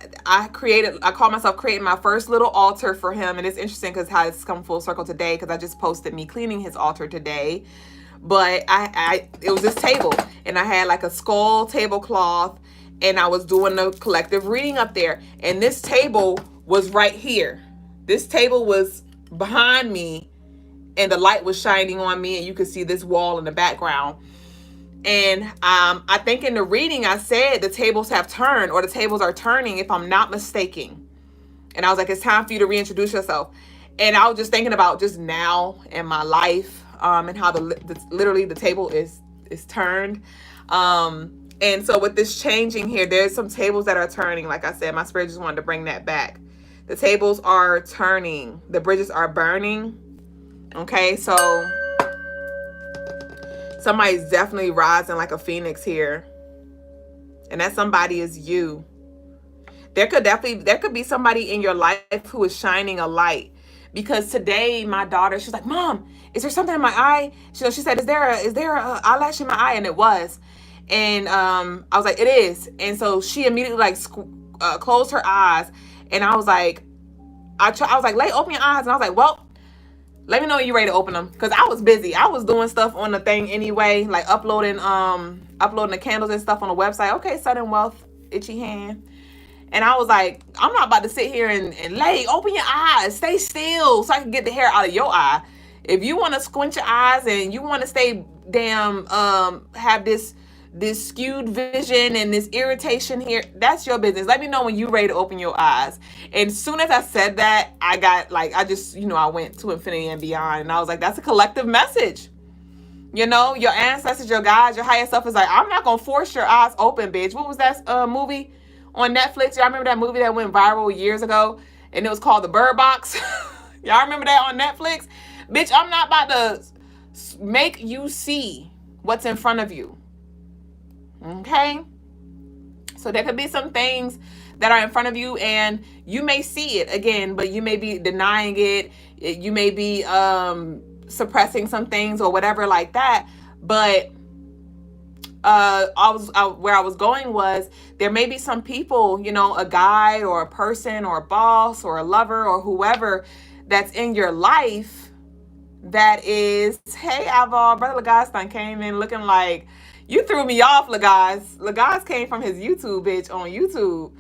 [SPEAKER 1] called myself creating my first little altar for him. And it's interesting because how it's come full circle today, because I just posted me cleaning his altar today. But it was this table and I had like a skull tablecloth and I was doing the collective reading up there. And this table was right here. This table was behind me and the light was shining on me and you could see this wall in the background. And I think in the reading I said the tables have turned, or the tables are turning if I'm not mistaken. And I was like, it's time for you to reintroduce yourself. And I was just thinking about just now in my life and how literally the table is turned. And so with this changing here, there's some tables that are turning. Like I said, my spirit just wanted to bring that back. The tables are turning. The bridges are burning. Okay, so somebody's definitely rising like a phoenix here. And that somebody is you. There could be somebody in your life who is shining a light. Because today my daughter, she's like, Mom, is there something in my eye? She said, is there a eyelash in my eye? And it was. And I was like, it is. And so she immediately like closed her eyes. And I was like, I was like, open your eyes. And I was like, well, let me know when you're ready to open them. Because I was busy. I was doing stuff on the thing anyway, like uploading the candles and stuff on the website. Okay, sudden wealth, itchy hand. And I was like, I'm not about to sit here and open your eyes, stay still so I can get the hair out of your eye. If you want to squint your eyes and you want to stay have this skewed vision and this irritation here, that's your business. Let me know when you're ready to open your eyes. And as soon as I said that, I got like, I went to infinity and beyond. And I was like, that's a collective message. You know, your ancestors, your guides, your higher self is like, I'm not going to force your eyes open, bitch. What was that movie on Netflix? Y'all remember that movie that went viral years ago? And it was called The Bird Box. Y'all remember that on Netflix? Bitch, I'm not about to make you see what's in front of you. Okay? So there could be some things that are in front of you and you may see it again, but you may be denying it. You may be suppressing some things or whatever like that. But where I was going was there may be some people, you know, a guide or a person or a boss or a lover or whoever that's in your life that is, hey, Alvar, Brother Lagaston came in looking like, you threw me off, Lagas. Lagas came from his YouTube, bitch, on YouTube.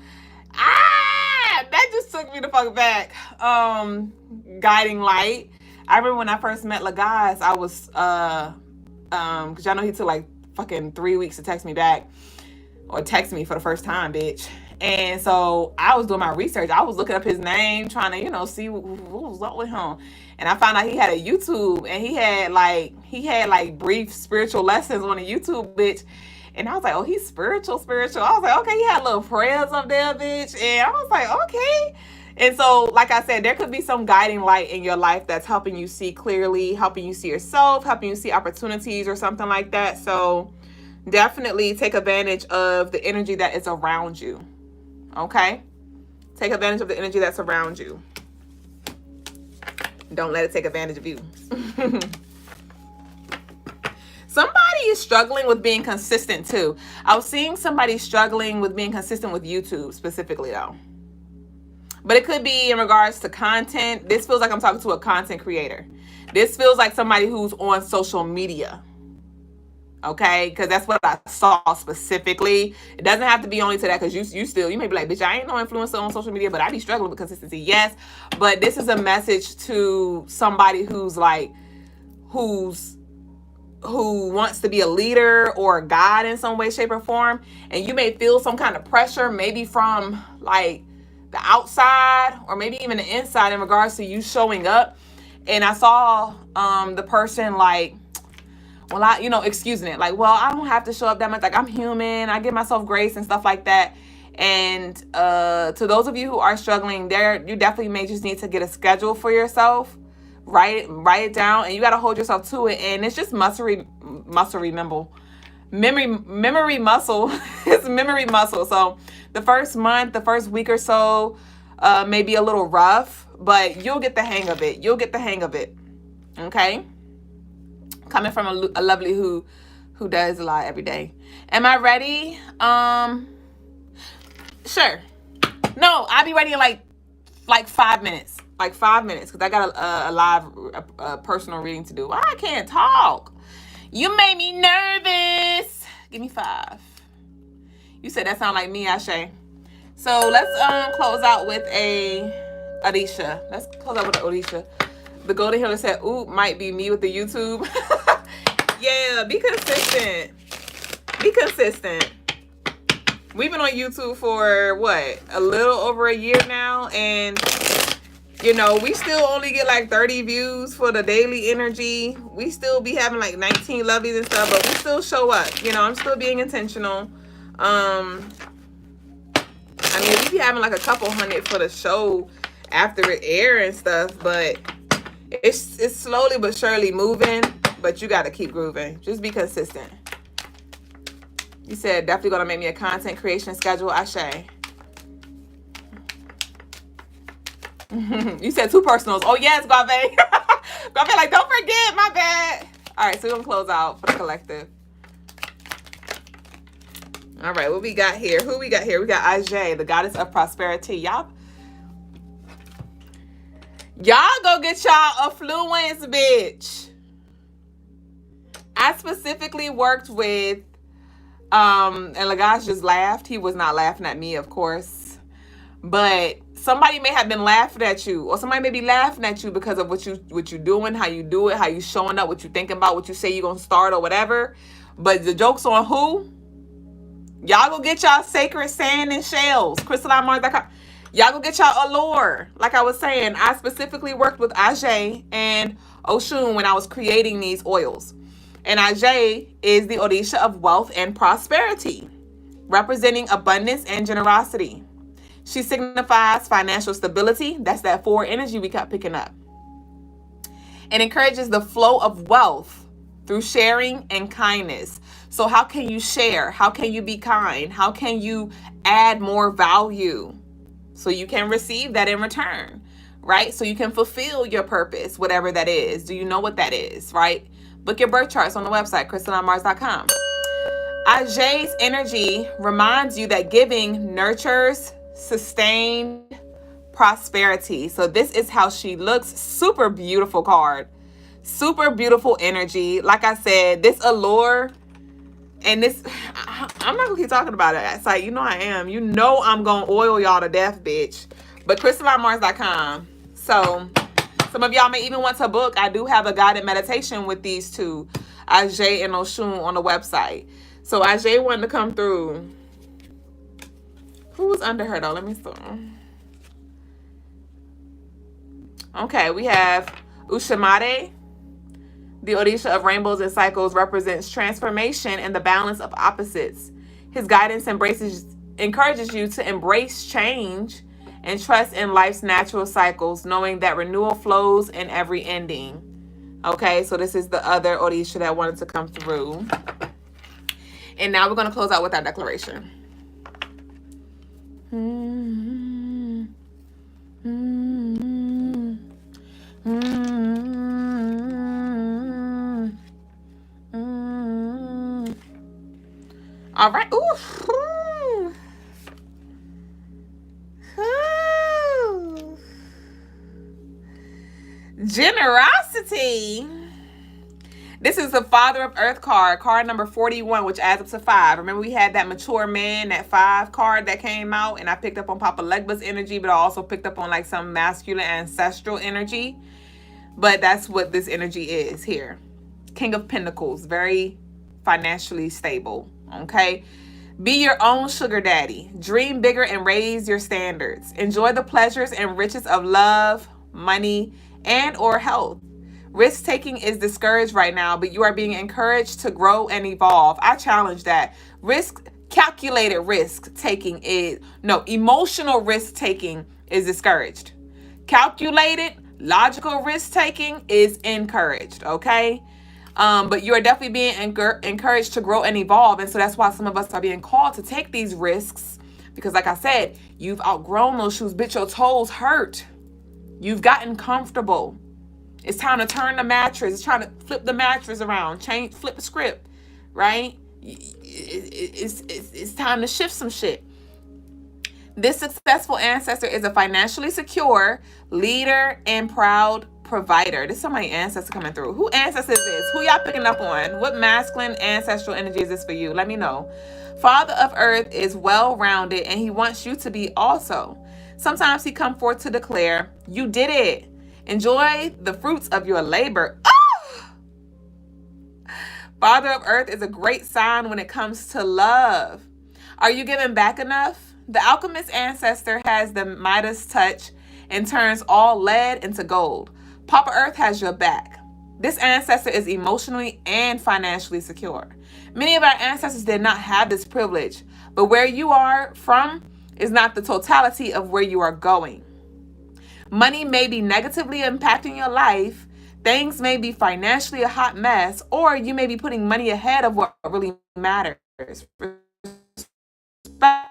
[SPEAKER 1] That just took me the fuck back. Guiding light. I remember when I first met Lagas, I was, because y'all know he took like fucking 3 weeks to text me back, or text me for the first time, bitch. And so I was doing my research. I was looking up his name, trying to, see what was up with him. And I found out he had a YouTube, and he had like brief spiritual lessons on the YouTube, bitch. And I was like, oh, he's spiritual. I was like, okay, he had little prayers up there, bitch. And I was like, okay. And so, like I said, there could be some guiding light in your life that's helping you see clearly, helping you see yourself, helping you see opportunities or something like that. So definitely take advantage of the energy that is around you. Okay? Take advantage of the energy that's around you. Don't let it take advantage of you. Somebody is struggling with being consistent too. I was seeing somebody struggling with being consistent with YouTube specifically though. But it could be in regards to content. This feels like I'm talking to a content creator. This feels like somebody who's on social media. Okay, because that's what I saw specifically. It doesn't have to be only to that, because you may be like, bitch, I ain't no influencer on social media, but I be struggling with consistency. Yes, but this is a message to somebody who wants to be a leader or a guide in some way, shape, or form, and you may feel some kind of pressure, maybe from like the outside or maybe even the inside in regards to you showing up. And I saw the person like, well, excusing it. Like, well, I don't have to show up that much. Like, I'm human. I give myself grace and stuff like that. And to those of you who are struggling, you definitely may just need to get a schedule for yourself. Write it down, and you got to hold yourself to it. And it's just memory muscle. It's memory muscle. So the first month, the first week or so may be a little rough, but you'll get the hang of it. Okay? Coming from a lovely who does a lot every day. Am I ready? Sure. No, I'll be ready in like 5 minutes. Like 5 minutes, because I got a live personal reading to do. I can't talk. You made me nervous. Give me 5. You said that sound like me, Ashe. So let's close out with Odisha. The Golden Healer said, ooh, might be me with the YouTube. Yeah, be consistent. We've been on YouTube for what? A little over a year now, and we still only get like 30 views for the daily energy. We still be having like 19 lovelies and stuff, but we still show up. I'm still being intentional. We be having like a couple hundred for the show after it air and stuff, but it's slowly but surely moving. But you got to keep grooving. Just be consistent. You said definitely gonna make me a content creation schedule, Ashe. You said 2 personals. Oh yes, Guave. Guave, like, don't forget, my bad. All right, so we're gonna close out for the collective. All right, what we got here? Who we got here? We got Ajay, the goddess of prosperity. Y'all go get y'all affluence, bitch. I specifically worked with, and Lagash just laughed. He was not laughing at me, of course. But somebody may have been laughing at you, or somebody may be laughing at you because of what you doing, how you do it, how you showing up, what you thinking about, what you say you're gonna start or whatever. But the joke's on who? Y'all go get y'all sacred sand and shells. Crystaline Mars. Y'all go get y'all allure. Like I was saying, I specifically worked with Ajay and Oshun when I was creating these oils. And Ajay is the Odisha of wealth and prosperity, representing abundance and generosity. She signifies financial stability. That's that 4 energy we kept picking up. And encourages the flow of wealth through sharing and kindness. So how can you share? How can you be kind? How can you add more value so you can receive that in return, right? So you can fulfill your purpose, whatever that is. Do you know what that is, right? Book your birth charts on the website, CrystalineMars.com. Ajay's energy reminds you that giving nurtures sustained prosperity. So this is how she looks. Super beautiful card. Super beautiful energy. Like I said, this allure and this, I'm not gonna keep talking about it. It's like, you know I am. You know I'm gonna oil y'all to death, bitch. But CrystalineMars.com. So some of y'all may even want to book. I do have a guided meditation with these two, Ajay and Oshun, on the website. So Ajay wanted to come through. Who was under her though? Let me start. Okay, we have Ushamade. The Odisha of rainbows and cycles represents transformation and the balance of opposites. His guidance encourages you to embrace change and trust in life's natural cycles, knowing that renewal flows in every ending. Okay, so this is the other Odisha that wanted to come through. And now we're going to close out with our declaration. All right. Ooh. Ooh. Generosity. This is the Father of Earth card number 41, which adds up to 5. Remember we had that mature man, that 5 card that came out, and I picked up on Papa Legba's energy, but I also picked up on like some masculine ancestral energy. But that's what this energy is here. King of Pentacles, very financially stable, okay? Be your own sugar daddy. Dream bigger and raise your standards. Enjoy the pleasures and riches of love, money, and or health. Risk-taking is discouraged right now, but you are being encouraged to grow and evolve. I challenge that. Calculated risk-taking is, no, emotional risk-taking is discouraged. Calculated, logical risk-taking is encouraged, okay? But you are definitely being encouraged to grow and evolve. And so that's why some of us are being called to take these risks. Because like I said, you've outgrown those shoes. Bitch, your toes hurt. You've gotten comfortable. It's time to turn the mattress. It's trying to flip the mattress around. Flip the script, right? It's time to shift some shit. This successful ancestor is a financially secure leader and proud provider. This is somebody ancestor coming through. Who ancestor is this? Who y'all picking up on? What masculine ancestral energy is this for you? Let me know. Father of Earth is well-rounded and he wants you to be also. Sometimes he come forth to declare, you did it. Enjoy the fruits of your labor. Oh! Father of Earth is a great sign when it comes to love. Are you giving back enough? The alchemist ancestor has the Midas touch and turns all lead into gold. Papa Earth has your back. This ancestor is emotionally and financially secure. Many of our ancestors did not have this privilege, but where you are from is not the totality of where you are going. Money may be negatively impacting your life. Things may be financially a hot mess, or you may be putting money ahead of what really matters. Respect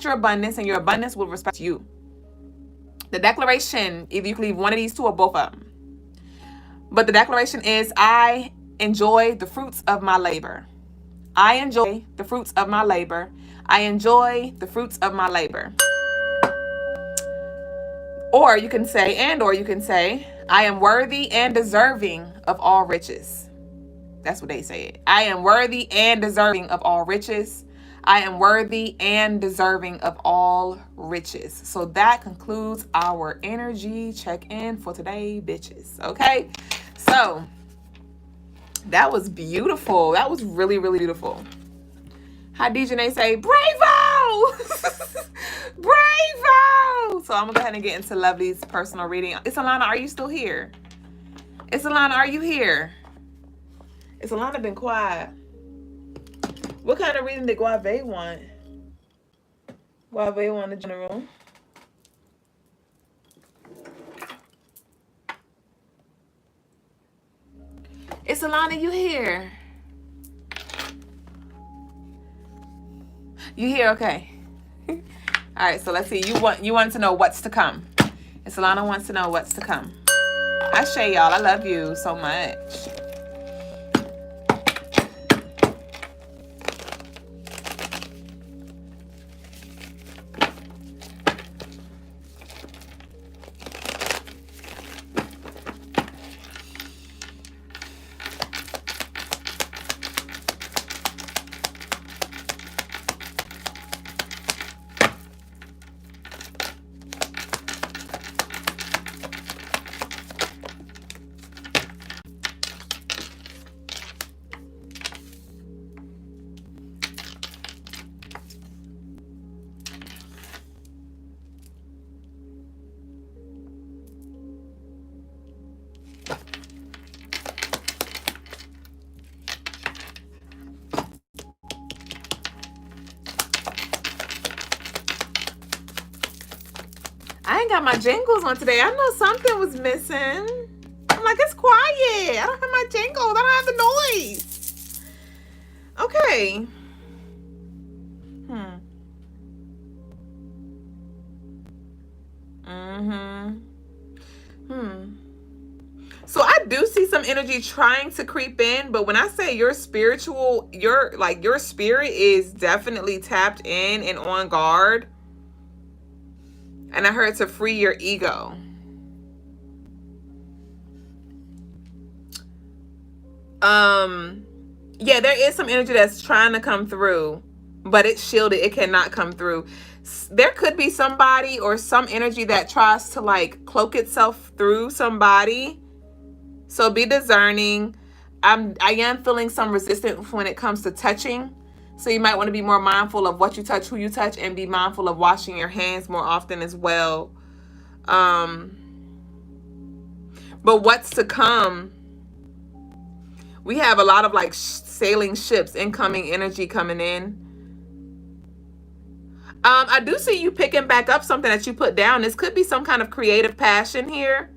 [SPEAKER 1] your abundance, and your abundance will respect you. The declaration, either you can leave one of these two or both of them. But the declaration is, I enjoy the fruits of my labor. I enjoy the fruits of my labor. I enjoy the fruits of my labor. Or you can say, I am worthy and deserving of all riches. That's what they say. I am worthy and deserving of all riches. I am worthy and deserving of all riches. So that concludes our energy check-in for today, bitches. Okay? So that was beautiful. That was really, really beautiful. How Dejanay say, bravo! Bravo! So I'm going to go ahead and get into Lovely's personal reading. Isalana, are you still here? Isalana, are you here? Isalana been quiet. What kind of reading did Guave want? Guave want the general. Isalana, you here? You here? Okay. All right, so let's see. You want to know what's to come. Isalana wants to know what's to come. Ashe, y'all. I love you so much. got my jingles on today. I know something was missing. I'm like, it's quiet. I don't have my jingles. I don't have the noise. Okay. So I do see some energy trying to creep in, but when I say your spiritual, your spirit is definitely tapped in and on guard. And I heard to free your ego. Yeah, there is some energy that's trying to come through, but it's shielded. It cannot come through. There could be somebody or some energy that tries to like cloak itself through somebody. So be discerning. I am feeling some resistance when it comes to touching. So you might want to be more mindful of what you touch, who you touch, and be mindful of washing your hands more often as well. But what's to come? We have a lot of like sailing ships, incoming energy coming in. I do see you picking back up something that you put down. This could be some kind of creative passion here.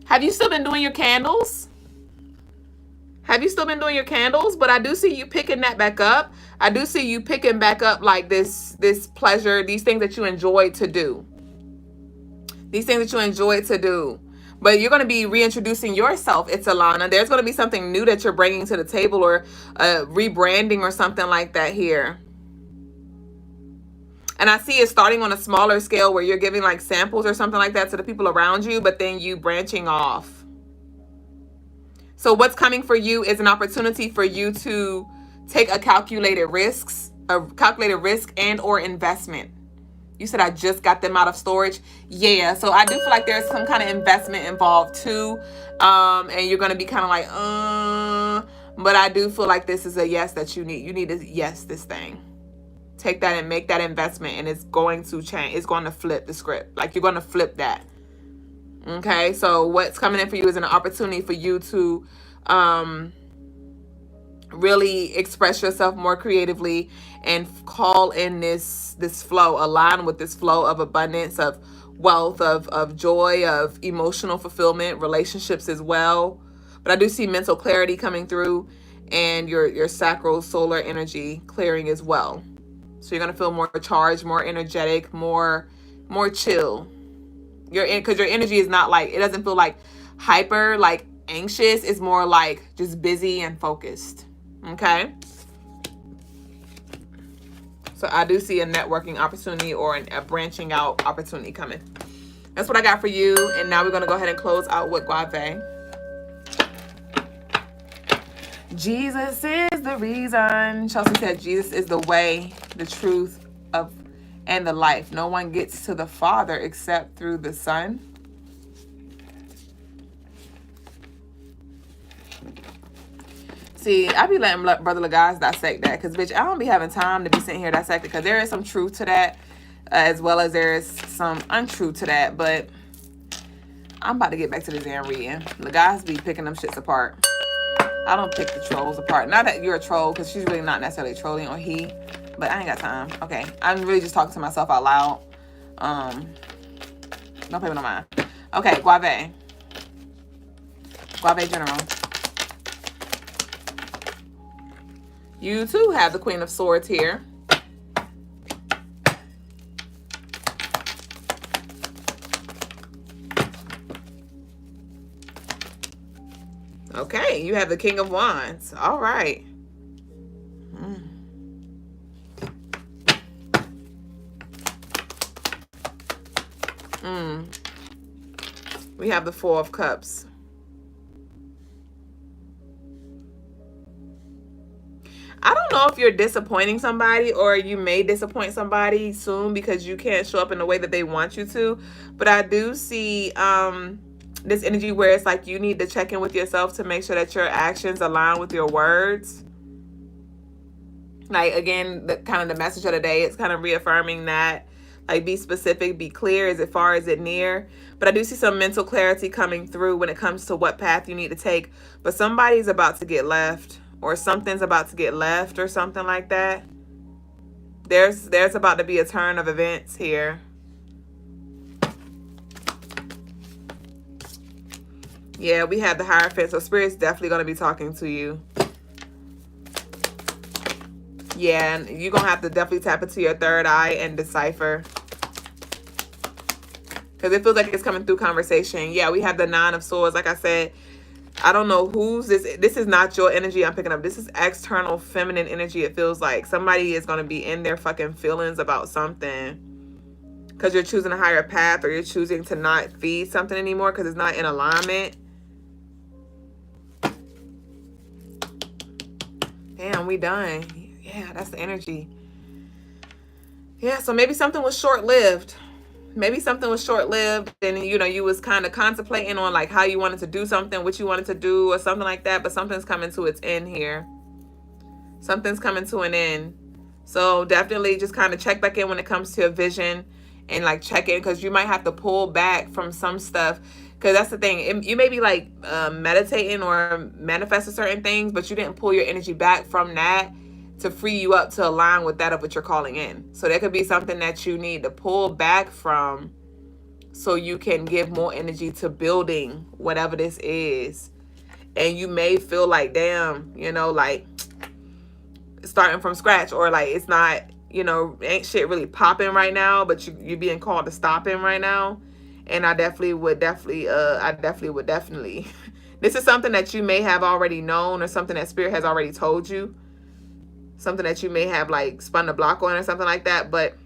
[SPEAKER 1] Have you still been doing your candles? Have you still been doing your candles? But I do see you picking that back up. I do see you picking back up like this pleasure, these things that you enjoy to do. These things that you enjoy to do. But you're going to be reintroducing yourself, it's Alana. There's going to be something new that you're bringing to the table, or rebranding or something like that here. And I see it starting on a smaller scale where you're giving like samples or something like that to the people around you, but then you branching off. So what's coming for you is an opportunity for you to take a calculated risk and or investment. You said I just got them out of storage. Yeah, so I do feel like there's some kind of investment involved too. And you're going to be kind of like, but I do feel like this is a yes that you need. You need to yes this thing. Take that and make that investment, and it's going to change. It's going to flip the script. Like you're going to flip that. Okay, so what's coming in for you is an opportunity for you to really express yourself more creatively and call in this flow, align with this flow of abundance, of wealth, of joy, of emotional fulfillment, relationships as well. But I do see mental clarity coming through, and your sacral solar energy clearing as well. So you're gonna feel more charged, more energetic, more chill. Because your energy is not like, it doesn't feel like hyper, like anxious. It's more like just busy and focused. Okay. So I do see a networking opportunity or a branching out opportunity coming. That's what I got for you. And now we're going to go ahead and close out with Guave. Jesus is the reason. Chelsea said Jesus is the way, the truth, and the life. No one gets to the Father except through the Son. See, I be letting Brother Lagaz dissect that, because, bitch, I don't be having time to be sitting here dissecting, because there is some truth to that, as well as there is some untruth to that, but I'm about to get back to the damn reading. Lagaz be picking them shits apart. I don't pick the trolls apart. Not that you're a troll, because she's really not necessarily trolling, or he, but I ain't got time. Okay, I'm really just talking to myself out loud. Don't pay me no mind. Okay, Guave. Guave General. You too have the Queen of Swords here. Okay, you have the King of Wands. All right. We have the Four of Cups. I don't know if you're disappointing somebody, or you may disappoint somebody soon because you can't show up in the way that they want you to. But I do see this energy where it's like you need to check in with yourself to make sure that your actions align with your words. Like, again, the kind of the message of the day, it's kind of reaffirming that. Like, be specific, be clear. Is it far, is it near? But I do see some mental clarity coming through when it comes to what path you need to take. But somebody's about to get left, or something's about to get left, or something like that. There's about to be a turn of events here. Yeah, we have the Hierophant. So Spirit's definitely going to be talking to you. Yeah, and you're going to have to definitely tap into your third eye and decipher. Because it feels like it's coming through conversation. Yeah, we have the Nine of Swords. Like I said, I don't know who's this. This is not your energy I'm picking up. This is external feminine energy. It feels like somebody is going to be in their fucking feelings about something. Because you're choosing a higher path, or you're choosing to not feed something anymore because it's not in alignment. Damn, we done. Yeah, that's the energy. Yeah, so maybe something was short-lived. Maybe something was short-lived and, you know, you was kind of contemplating on like how you wanted to do something, what you wanted to do or something like that. But something's coming to its end here. Something's coming to an end. So definitely just kind of check back in when it comes to a vision. And like check in, because you might have to pull back from some stuff, because that's the thing. You may be like meditating or manifesting certain things, but you didn't pull your energy back from that to free you up to align with that of what you're calling in. So there could be something that you need to pull back from so you can give more energy to building whatever this is. And you may feel like, damn, you know, like starting from scratch, or like it's not, you know, ain't shit really popping right now, but you're being called to stop in right now. And I definitely would this is something that you may have already known, or something that Spirit has already told you, something that you may have like spun the block on or something like that. But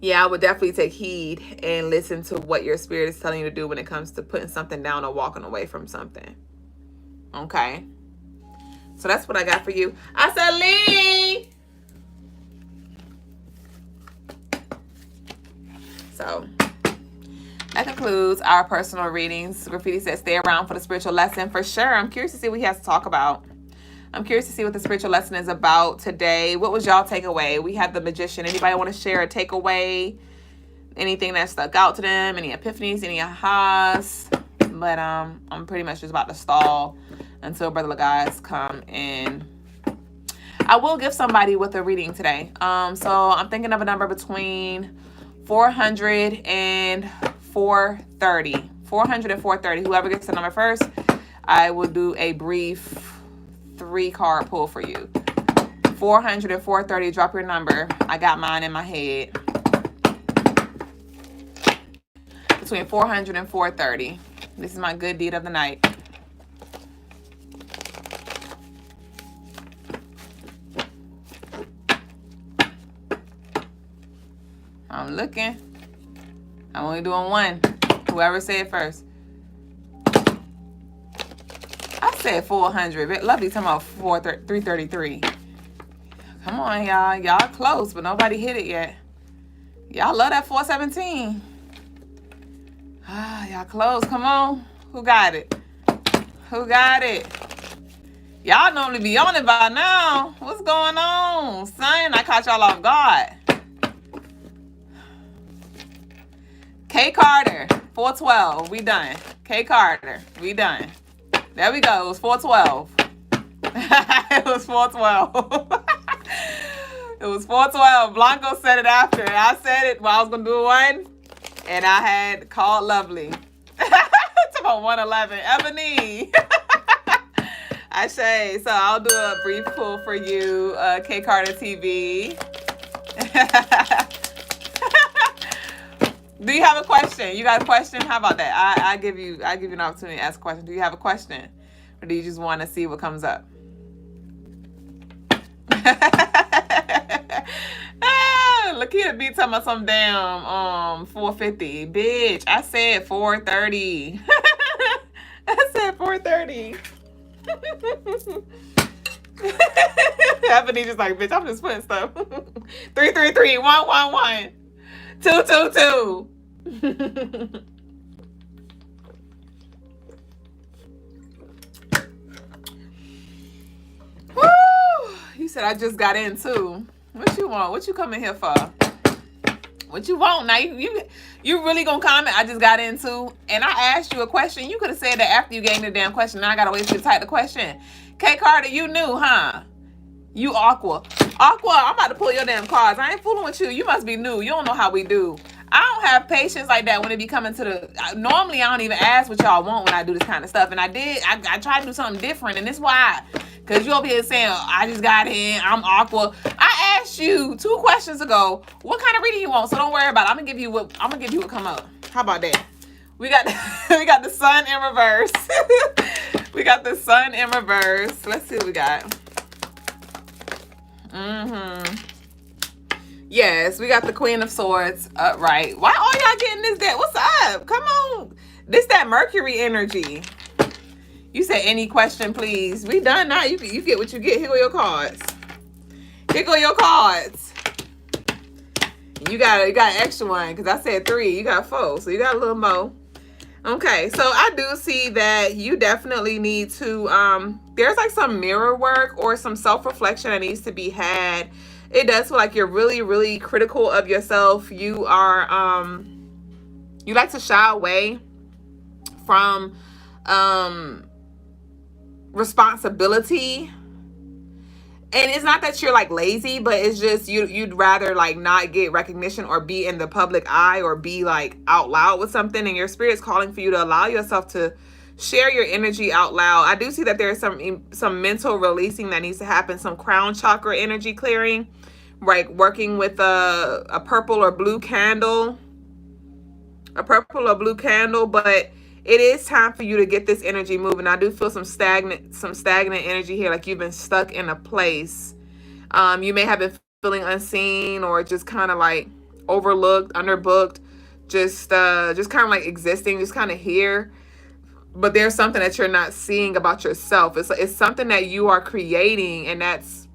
[SPEAKER 1] yeah, I would definitely take heed and listen to what your Spirit is telling you to do when it comes to putting something down or walking away from something. Okay, so that's what I got for you. I said, Lee. So that concludes our personal readings. Graffiti says, stay around for the spiritual lesson. For sure. I'm curious to see what he has to talk about. I'm curious to see what the spiritual lesson is about today. What was y'all takeaway? We have the Magician. Anybody want to share a takeaway? Anything that stuck out to them? Any epiphanies? Any ahas? But I'm pretty much just about to stall until Brother Lagaz come in. I will give somebody with a reading today. So I'm thinking of a number between 400 and 430. 400 and 430. Whoever gets the number first, I will do a brief 3-card pull for you. 400 and 430. Drop your number. I got mine in my head. Between 400 and 430. This is my good deed of the night. I'm looking. I'm only doing one. Whoever said first. I said 400. But Lovely talking about 333. Come on, y'all. Y'all close, but nobody hit it yet. Y'all love that 417. Ah, y'all close. Come on. Who got it? Who got it? Y'all normally be on it by now. What's going on? Son, I caught y'all off guard. K Carter, 412. We done. K Carter, we done. There we go. It was 412. It was 412. It was 412. Blanco said it after. I said it while I was going to do one. And I had called Lovely. It's about 111. Ebony. I say. So I'll do a brief pull for you, K Carter TV. Do you have a question? You got a question? How about that? I give you an opportunity to ask a question. Do you have a question? Or do you just want to see what comes up? Lakita be talking about some damn 450. Bitch, I said 430. I said 430. Ebony just like, bitch, I'm just putting stuff. 333 111 222. Woo! You said I just got in too. What you want? What you coming here for? What you want? Now you really gonna comment? I just got in too, and I asked you a question. You could have said that after you gave me the damn question. Now I gotta wait for you to type the question. K Carter, you knew, huh? You Aqua. I'm about to pull your damn cards. I ain't fooling with you. You must be new. You don't know how we do. I don't have patience like that when it be coming to normally I don't even ask what y'all want when I do this kind of stuff. And I tried to do something different. And this why. Because you over here saying, I just got in, I'm awkward. I asked you 2 questions ago, what kind of reading you want? So don't worry about it. I'm gonna give you what come up. How about that? We got we got the sun in reverse. We got the sun in reverse. Let's see what we got. Yes, we got the Queen of Swords upright. Why all y'all getting this? That what's up? Come on, this that Mercury energy. You said any question, please. We done now. You get what you get. Here go your cards. Here go your cards. You got an extra one because I said 3. You got 4, so you got a little more. Okay, so I do see that you definitely need to. There's like some mirror work or some self-reflection that needs to be had. It does feel like you're really, really critical of yourself. You are, you like to shy away from responsibility. And it's not that you're like lazy, but it's just you'd rather like not get recognition or be in the public eye or be like out loud with something. And your spirit's calling for you to allow yourself to share your energy out loud. I do see that there's some mental releasing that needs to happen, some crown chakra energy clearing, like working with a purple or blue candle, but it is time for you to get this energy moving. I do feel some stagnant energy here, like you've been stuck in a place. You may have been feeling unseen or just kind of like overlooked, underbooked, just kind of like existing, just kind of here. But there's something that you're not seeing about yourself. It's something that you are creating, and that's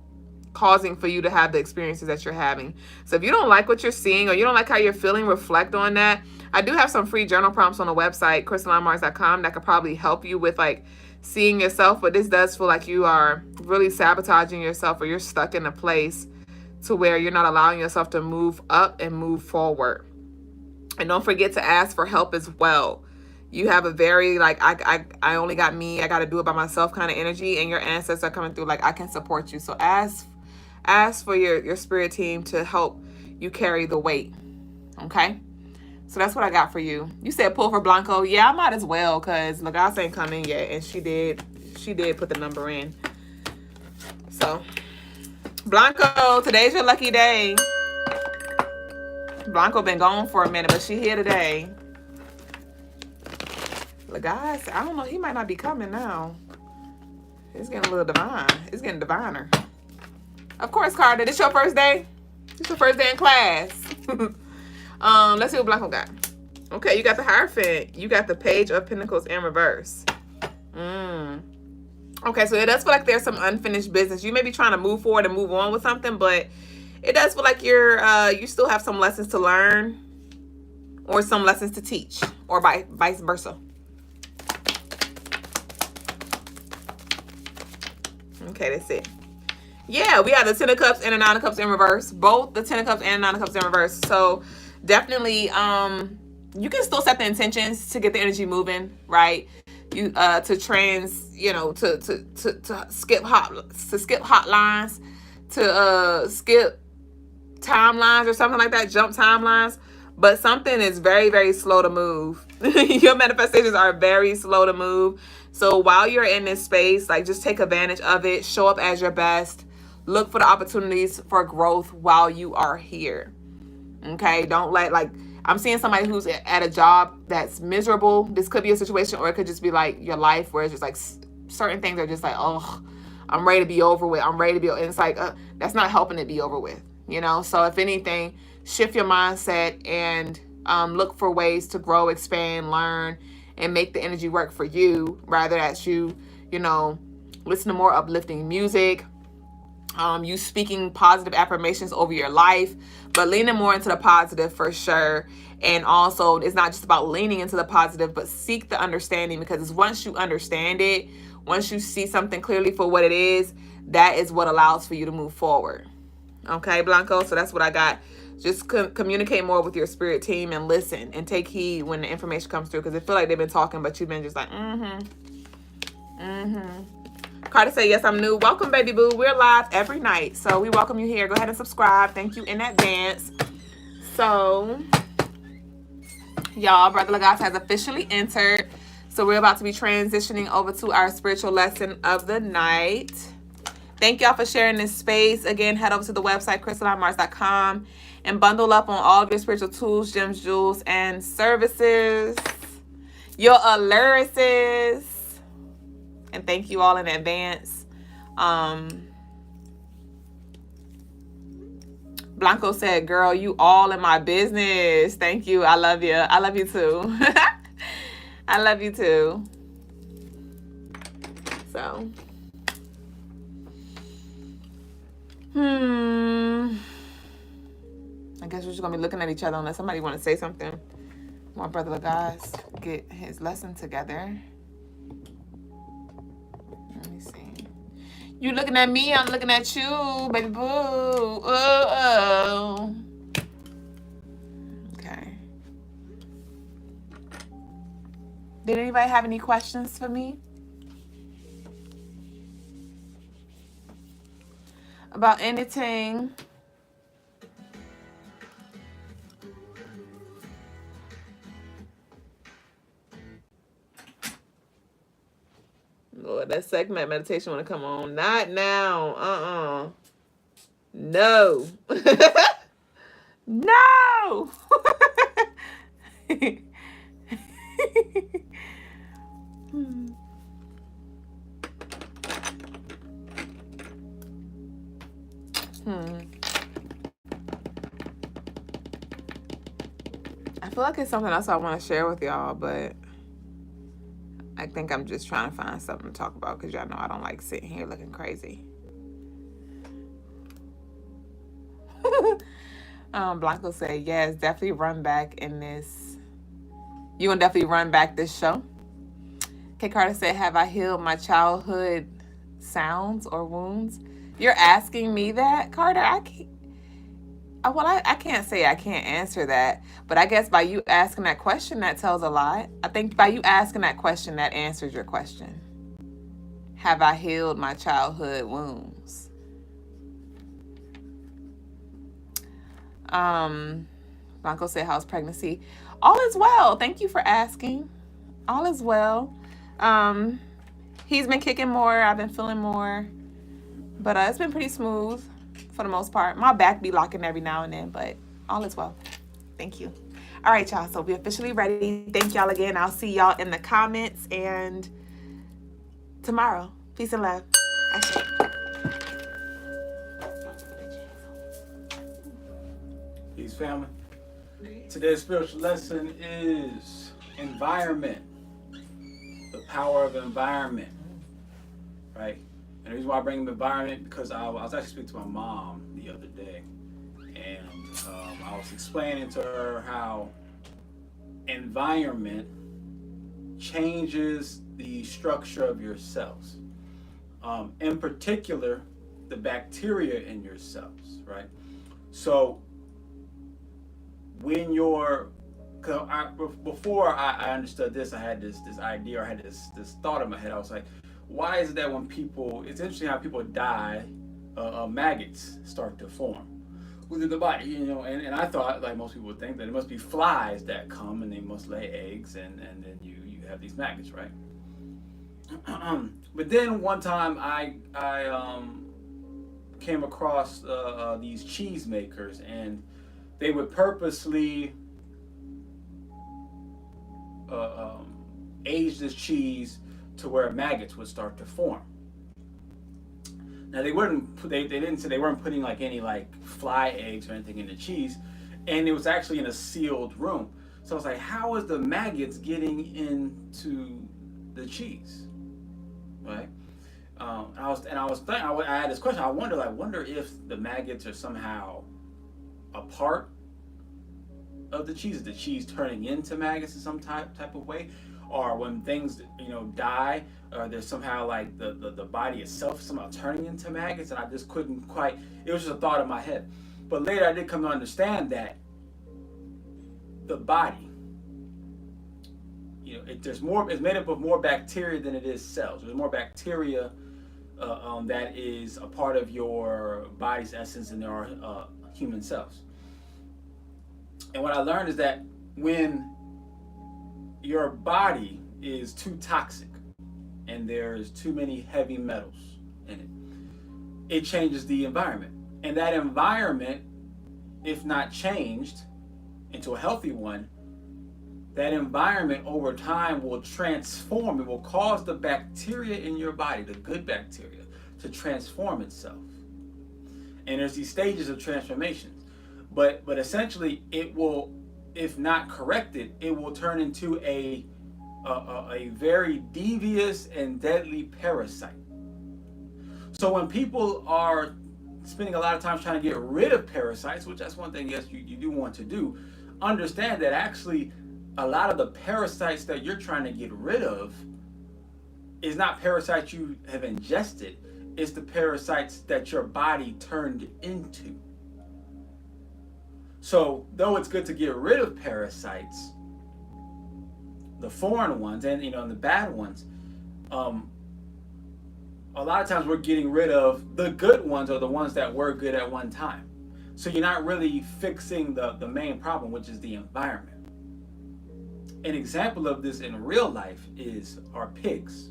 [SPEAKER 1] causing for you to have the experiences that you're having. So if you don't like what you're seeing or you don't like how you're feeling, reflect on that. I do have some free journal prompts on the website, CrystalineMars.com, that could probably help you with like seeing yourself. But this does feel like you are really sabotaging yourself, or you're stuck in a place to where you're not allowing yourself to move up and move forward. And don't forget to ask for help as well. You have a very like I only got me, I got to do it by myself kind of energy, and your ancestors are coming through like I can support you. So ask for your spirit team to help you carry the weight. Okay, so that's what I got for you. You said pull for Blanco. Yeah, I might as well, because Lagasse ain't come in yet, and she did put the number in. So Blanco, today's your lucky day. Blanco been gone for a minute, but she here today. Lagasse, I don't know, he might not be coming now. It's getting a little divine. It's getting diviner. Of course, Carter, this your first day? This your first day in class. Let's see what Blanco got. Okay, you got the Hierophant. You got the Page of Pentacles in reverse. Okay, so it does feel like there's some unfinished business. You may be trying to move forward and move on with something, but it does feel like you still have some lessons to learn, or some lessons to teach, or vice versa. Okay, that's it. Yeah, we have the Ten of Cups and the Nine of Cups in reverse. Both the Ten of Cups and Nine of Cups in reverse. So definitely, you can still set the intentions to get the energy moving, right? You to skip hotlines, to skip timelines or something like that, jump timelines. But something is very, very slow to move. Your manifestations are very slow to move. So while you're in this space, like, just take advantage of it. Show up as your best. Look for the opportunities for growth while you are here. Okay? Don't let, like, I'm seeing somebody who's at a job that's miserable. This could be a situation, or it could just be like your life where it's just like certain things are just like, oh, I'm ready to be over with. I'm ready to be, and it's like, that's not helping it be over with, you know? So if anything, shift your mindset and look for ways to grow, expand, learn, and make the energy work for you, rather that you listen to more uplifting music, you speaking positive affirmations over your life, but leaning more into the positive for sure. And also, it's not just about leaning into the positive, but seek the understanding, because it's once you understand it, once you see something clearly for what it is, that is what allows for you to move forward. Okay, Blanco? So that's what I got. Just communicate more with your spirit team and listen and take heed when the information comes through, because I feel like they've been talking, but you've been just like, Carter say, yes, I'm new. Welcome, baby boo. We're live every night, so we welcome you here. Go ahead and subscribe. Thank you in advance. So Y'all, Brother Lagos has officially entered. So we're about to be transitioning over to our spiritual lesson of the night. Thank y'all for sharing this space. Again, head over to the website, CrystalineMars.com, and bundle up on all of your spiritual tools, gems, jewels, and services. Your alerces. And thank you all in advance. Blanco said, girl, you all in my business. Thank you. I love you. I love you too. I love you too. So. I guess we're just going to be looking at each other unless somebody want to say something. My brother guys get his lesson together. Let me see. You looking at me, I'm looking at you, baby boo. Oh. Okay. Did anybody have any questions for me? About anything? Lord, that segment meditation want to come on. Not now. No. No. I feel like it's something else I want to share with y'all, but I think I'm just trying to find something to talk about because y'all know I don't like sitting here looking crazy. Blanco said, yes, definitely run back in this. You gonna definitely run back this show. K. Carter said, have I healed my childhood sounds or wounds? You're asking me that, Carter? I can't say I can't answer that, but I guess by you asking that question, that tells a lot. I think by you asking that question, that answers your question. Have I healed my childhood wounds? Blanco said, how's pregnancy? All is well. Thank you for asking. All is well. He's been kicking more. I've been feeling more. But it's been pretty smooth for the most part. My back be locking every now and then, but all is well. Thank you. All right, y'all. So we're officially ready. Thank y'all again. I'll see y'all in the comments and tomorrow. Peace and love.
[SPEAKER 2] Peace, family. Today's spiritual lesson is environment. The power of environment. Right? And the reason why I bring up environment because I was actually speaking to my mom the other day, and I was explaining to her how environment changes the structure of your cells. In particular, the bacteria in your cells, right? So when before I understood this, I had this idea, or I had this thought in my head. I was like, why is it that when it's interesting how people die, maggots start to form within the body, you know, and I thought, like most people would think, that it must be flies that come and they must lay eggs, and then you have these maggots, right? But then one time I came across these cheese makers, and they would purposely age this cheese to where maggots would start to form. Now they didn't say they weren't putting like any like fly eggs or anything in the cheese, and it was actually in a sealed room. So I was like, how is the maggots getting into the cheese, right? I had this question. I wonder if the maggots are somehow a part of the cheese. Is the cheese turning into maggots in some type of way? Or when things, you know, die, there's somehow like the body itself somehow turning into maggots, and I just couldn't quite. It was just a thought in my head. But later I did come to understand that the body, you know, it's made up of more bacteria than it is cells. There's more bacteria that is a part of your body's essence than there are human cells. And what I learned is that when your body is too toxic and there's too many heavy metals in it, it changes the environment. And that environment, if not changed into a healthy one, that environment over time will transform. It will cause the bacteria in your body, the good bacteria, to transform itself. And there's these stages of transformations. But essentially, it will, if not corrected, it will turn into a very devious and deadly parasite. So when people are spending a lot of time trying to get rid of parasites, which that's one thing, yes, you do want to do, understand that actually a lot of the parasites that you're trying to get rid of is not parasites you have ingested, it's the parasites that your body turned into. So though it's good to get rid of parasites, the foreign ones and and the bad ones, a lot of times we're getting rid of the good ones, or the ones that were good at one time. So you're not really fixing the main problem, which is the environment. An example of this in real life are pigs.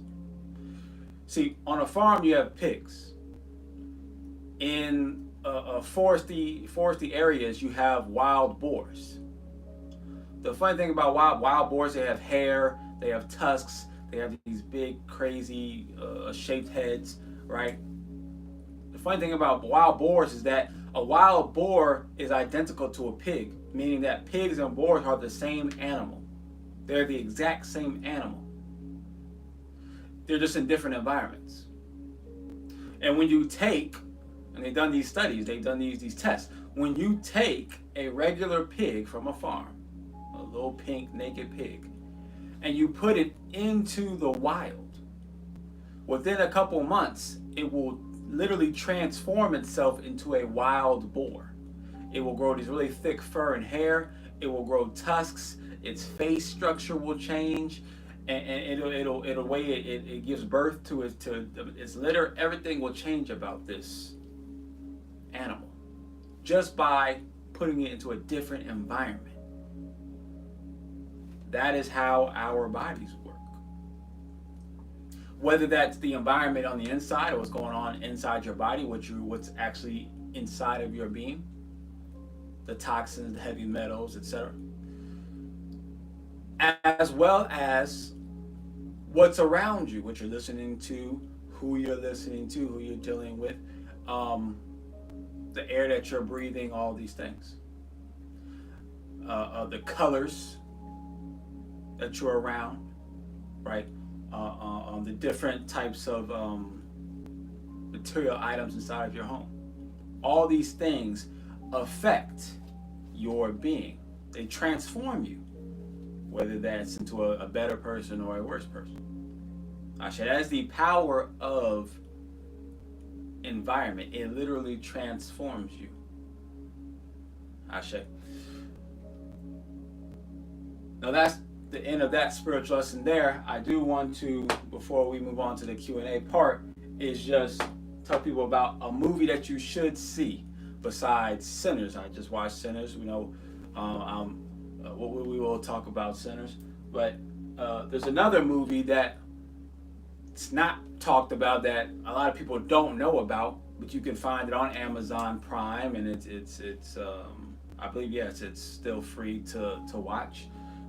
[SPEAKER 2] See, on a farm you have pigs. In foresty areas you have wild boars. The funny thing about wild boars, they have hair, they have tusks, they have these big, crazy shaped heads, right? The funny thing about wild boars is that a wild boar is identical to a pig, meaning that pigs and boars are the same animal. They're the exact same animal. They're just in different environments. And when you take, and they've done these studies, they've done these tests, when you take a regular pig from a farm, a little pink naked pig, and you put it into the wild, within a couple months, it will literally transform itself into a wild boar. It will grow these really thick fur and hair. It will grow tusks. Its face structure will change, and it'll way it gives birth to its litter. Everything will change about this animal just by putting it into a different environment. That is how our bodies work. Whether that's the environment on the inside or what's going on inside your body, what's actually inside of your being, the toxins, the heavy metals, etc., as well as what's around you, what you're listening to, who you're listening to, who you're dealing with, the air that you're breathing, all these things, the colors that you're around, right? The different types of material items inside of your home. All these things affect your being. They transform you, whether that's into a better person or a worse person. That's the power of environment. It literally transforms you. Now that's the end of that spiritual lesson there. I do want to, before we move on to the Q&A part, is just tell people about a movie that you should see besides Sinners. I just watched Sinners. We will talk about Sinners, but there's another movie that it's not talked about, that a lot of people don't know about, but you can find it on Amazon Prime, and it's I believe, yes, it's still free to watch.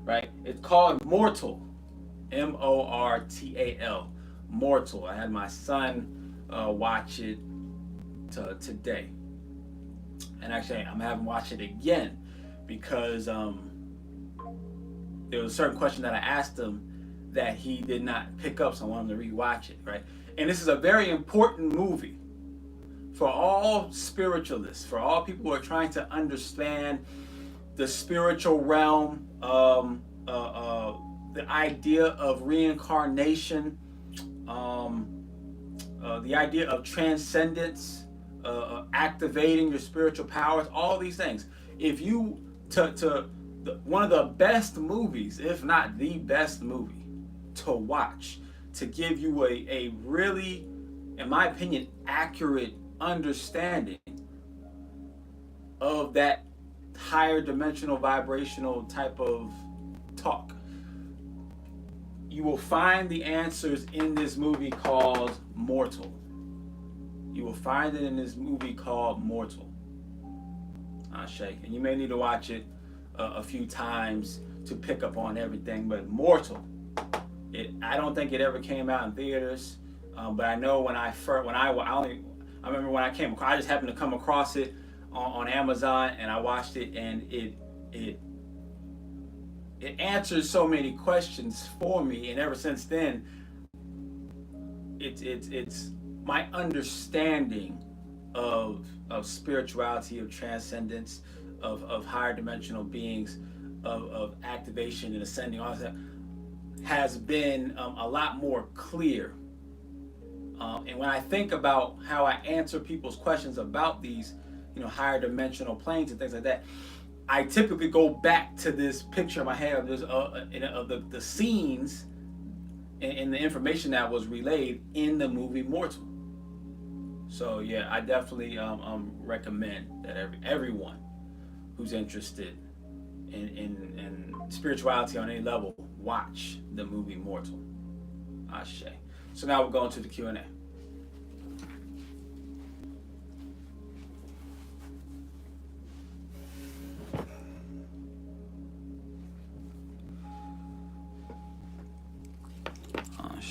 [SPEAKER 2] Right? It's called Mortal, Mortal, Mortal. I had my son watch it today, and actually I'm having him watch it again because there was a certain question that I asked him that he did not pick up, so I want him to rewatch it. Right? And this is a very important movie for all spiritualists, for all people who are trying to understand the spiritual realm, the idea of reincarnation, the idea of transcendence, activating your spiritual powers, all these things. If you one of the best movies, if not the best movie to watch, to give you a really, in my opinion, accurate understanding of that higher dimensional vibrational type of talk, you will find the answers in this movie called Mortal. You will find it in this movie called Mortal. Ashe. And you may need to watch it a few times to pick up on everything, but Mortal. I don't think it ever came out in theaters, but I know I remember when I came across, I just happened to come across it on Amazon, and I watched it, and it answers so many questions for me, and ever since then, it's my understanding of spirituality, of transcendence, of higher dimensional beings, of activation and ascending, all that has been a lot more clear. And when I think about how I answer people's questions about these, higher dimensional planes and things like that, I typically go back to this picture in my head of the scenes and the information that was relayed in the movie Mortal. So yeah, I definitely recommend that everyone who's interested in spirituality on any level watch the movie Mortal. Ashe. So now we're going to the Q&A.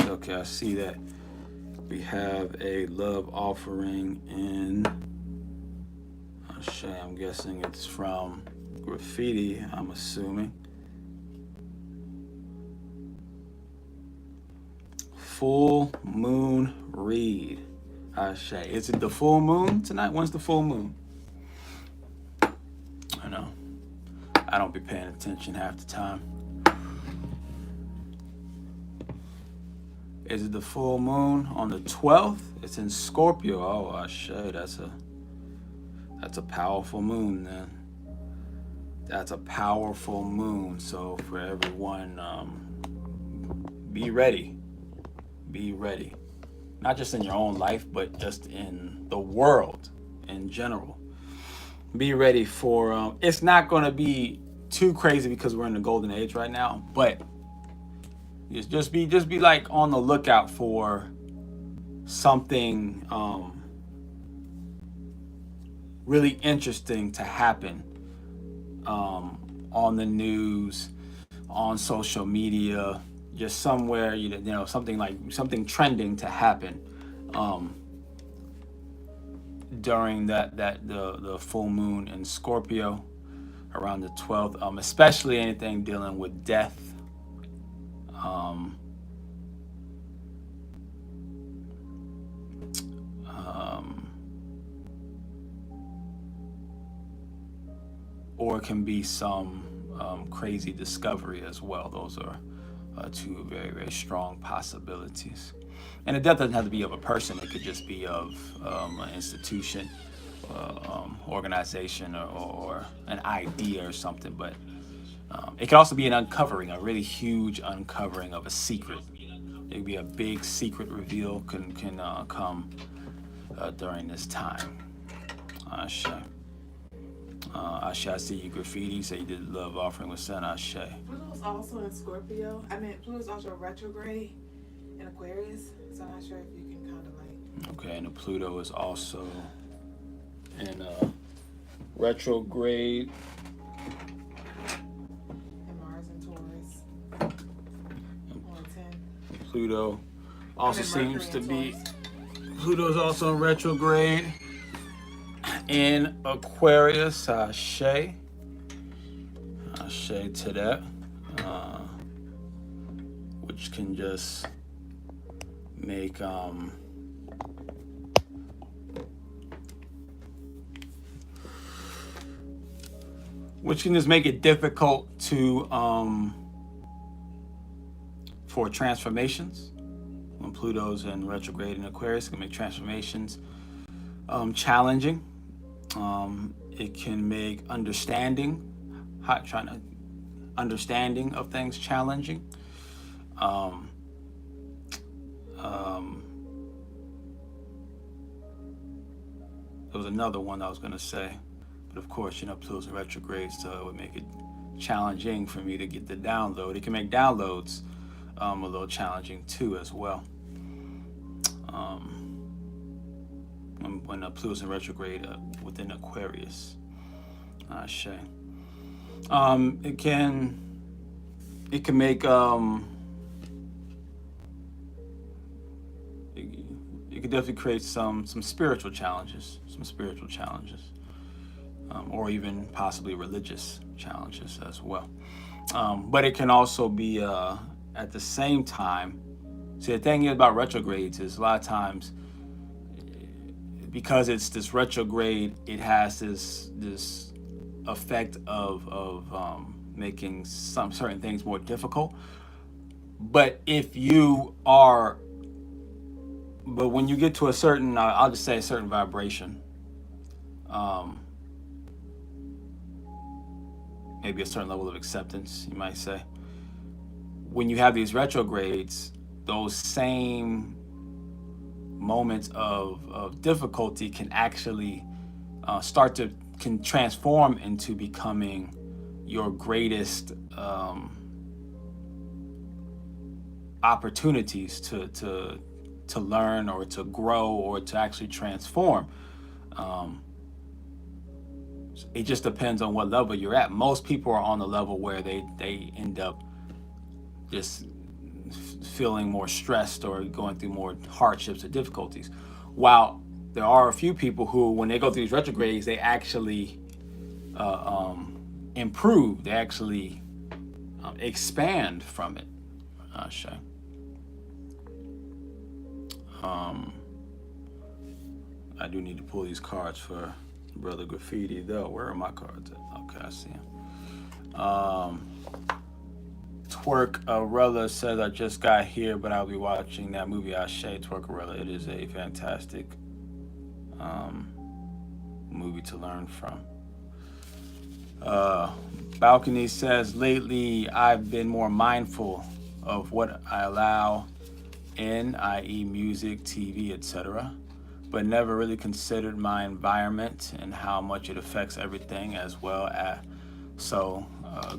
[SPEAKER 2] Okay, I see that we have a love offering in Ashe. I'm guessing it's from Graffiti, I'm assuming. Full moon read. Ashe. Is it the full moon tonight? When's the full moon? I know. I don't be paying attention half the time. Is it the full moon on the 12th? It's in Scorpio. Oh, Ashe. That's a powerful moon then. That's a powerful moon. So for everyone, be ready. Be ready. Not just in your own life, but just in the world in general. Be ready for, it's not going to be too crazy because we're in the golden age right now, but just be like on the lookout for something really interesting to happen on the news, on social media, just somewhere, something trending to happen during the full moon in Scorpio around the 12th, especially anything dealing with death. Or it can be some crazy discovery as well. Those are two very, very strong possibilities. And the death doesn't have to be of a person. It could just be of an institution, organization, or an idea or something. But it could also be an uncovering, a really huge uncovering of a secret. It could be a big secret reveal can come during this time. Ashe. Ashe, I see you, Graffiti. Say you did love offering with Sun. Ashe.
[SPEAKER 1] Pluto's also in Scorpio. Pluto's also retrograde in Aquarius. So I'm not sure if you can kind of like.
[SPEAKER 2] Okay, and the Pluto is also in retrograde.
[SPEAKER 1] And Mars and Taurus. On 10.
[SPEAKER 2] Pluto also seems to be. Pluto's also in retrograde in Aquarius. Ashe. Ashe to that. Which can just make it difficult to for transformations. When Pluto's in retrograde in Aquarius, it can make transformations challenging. It can make understanding of things challenging. There was another one I was going to say, but of course, Pluto's in retrograde, so it would make it challenging for me to get the download. It can make downloads a little challenging too as well. When Pluto's in retrograde within Aquarius. Shay. It can make it could definitely create some spiritual challenges, or even possibly religious challenges as well. But it can also be at the same time. See, the thing about retrogrades is a lot of times, because it's this retrograde, it has this effect of making some certain things more difficult. But when you get to a certain, I'll just say a certain vibration, maybe a certain level of acceptance, you might say. When you have these retrogrades, those same moments of difficulty can actually can transform into becoming your greatest opportunities to learn or to grow or to actually transform. It just depends on what level you're at. Most people are on the level where they end up just feeling more stressed or going through more hardships or difficulties. While there are a few people who, when they go through these retrogrades, they actually improve. They actually expand from it. Shay. I do need to pull these cards for Brother Graffiti, though. Where are my cards at? Okay, I see them. Twerkarella says, I just got here, but I'll be watching that movie. Ashe, Twerkarella. It is a fantastic movie to learn from. Balcony says, lately I've been more mindful of what I allow in, i.e. music, TV, etc., but never really considered my environment and how much it affects everything as well.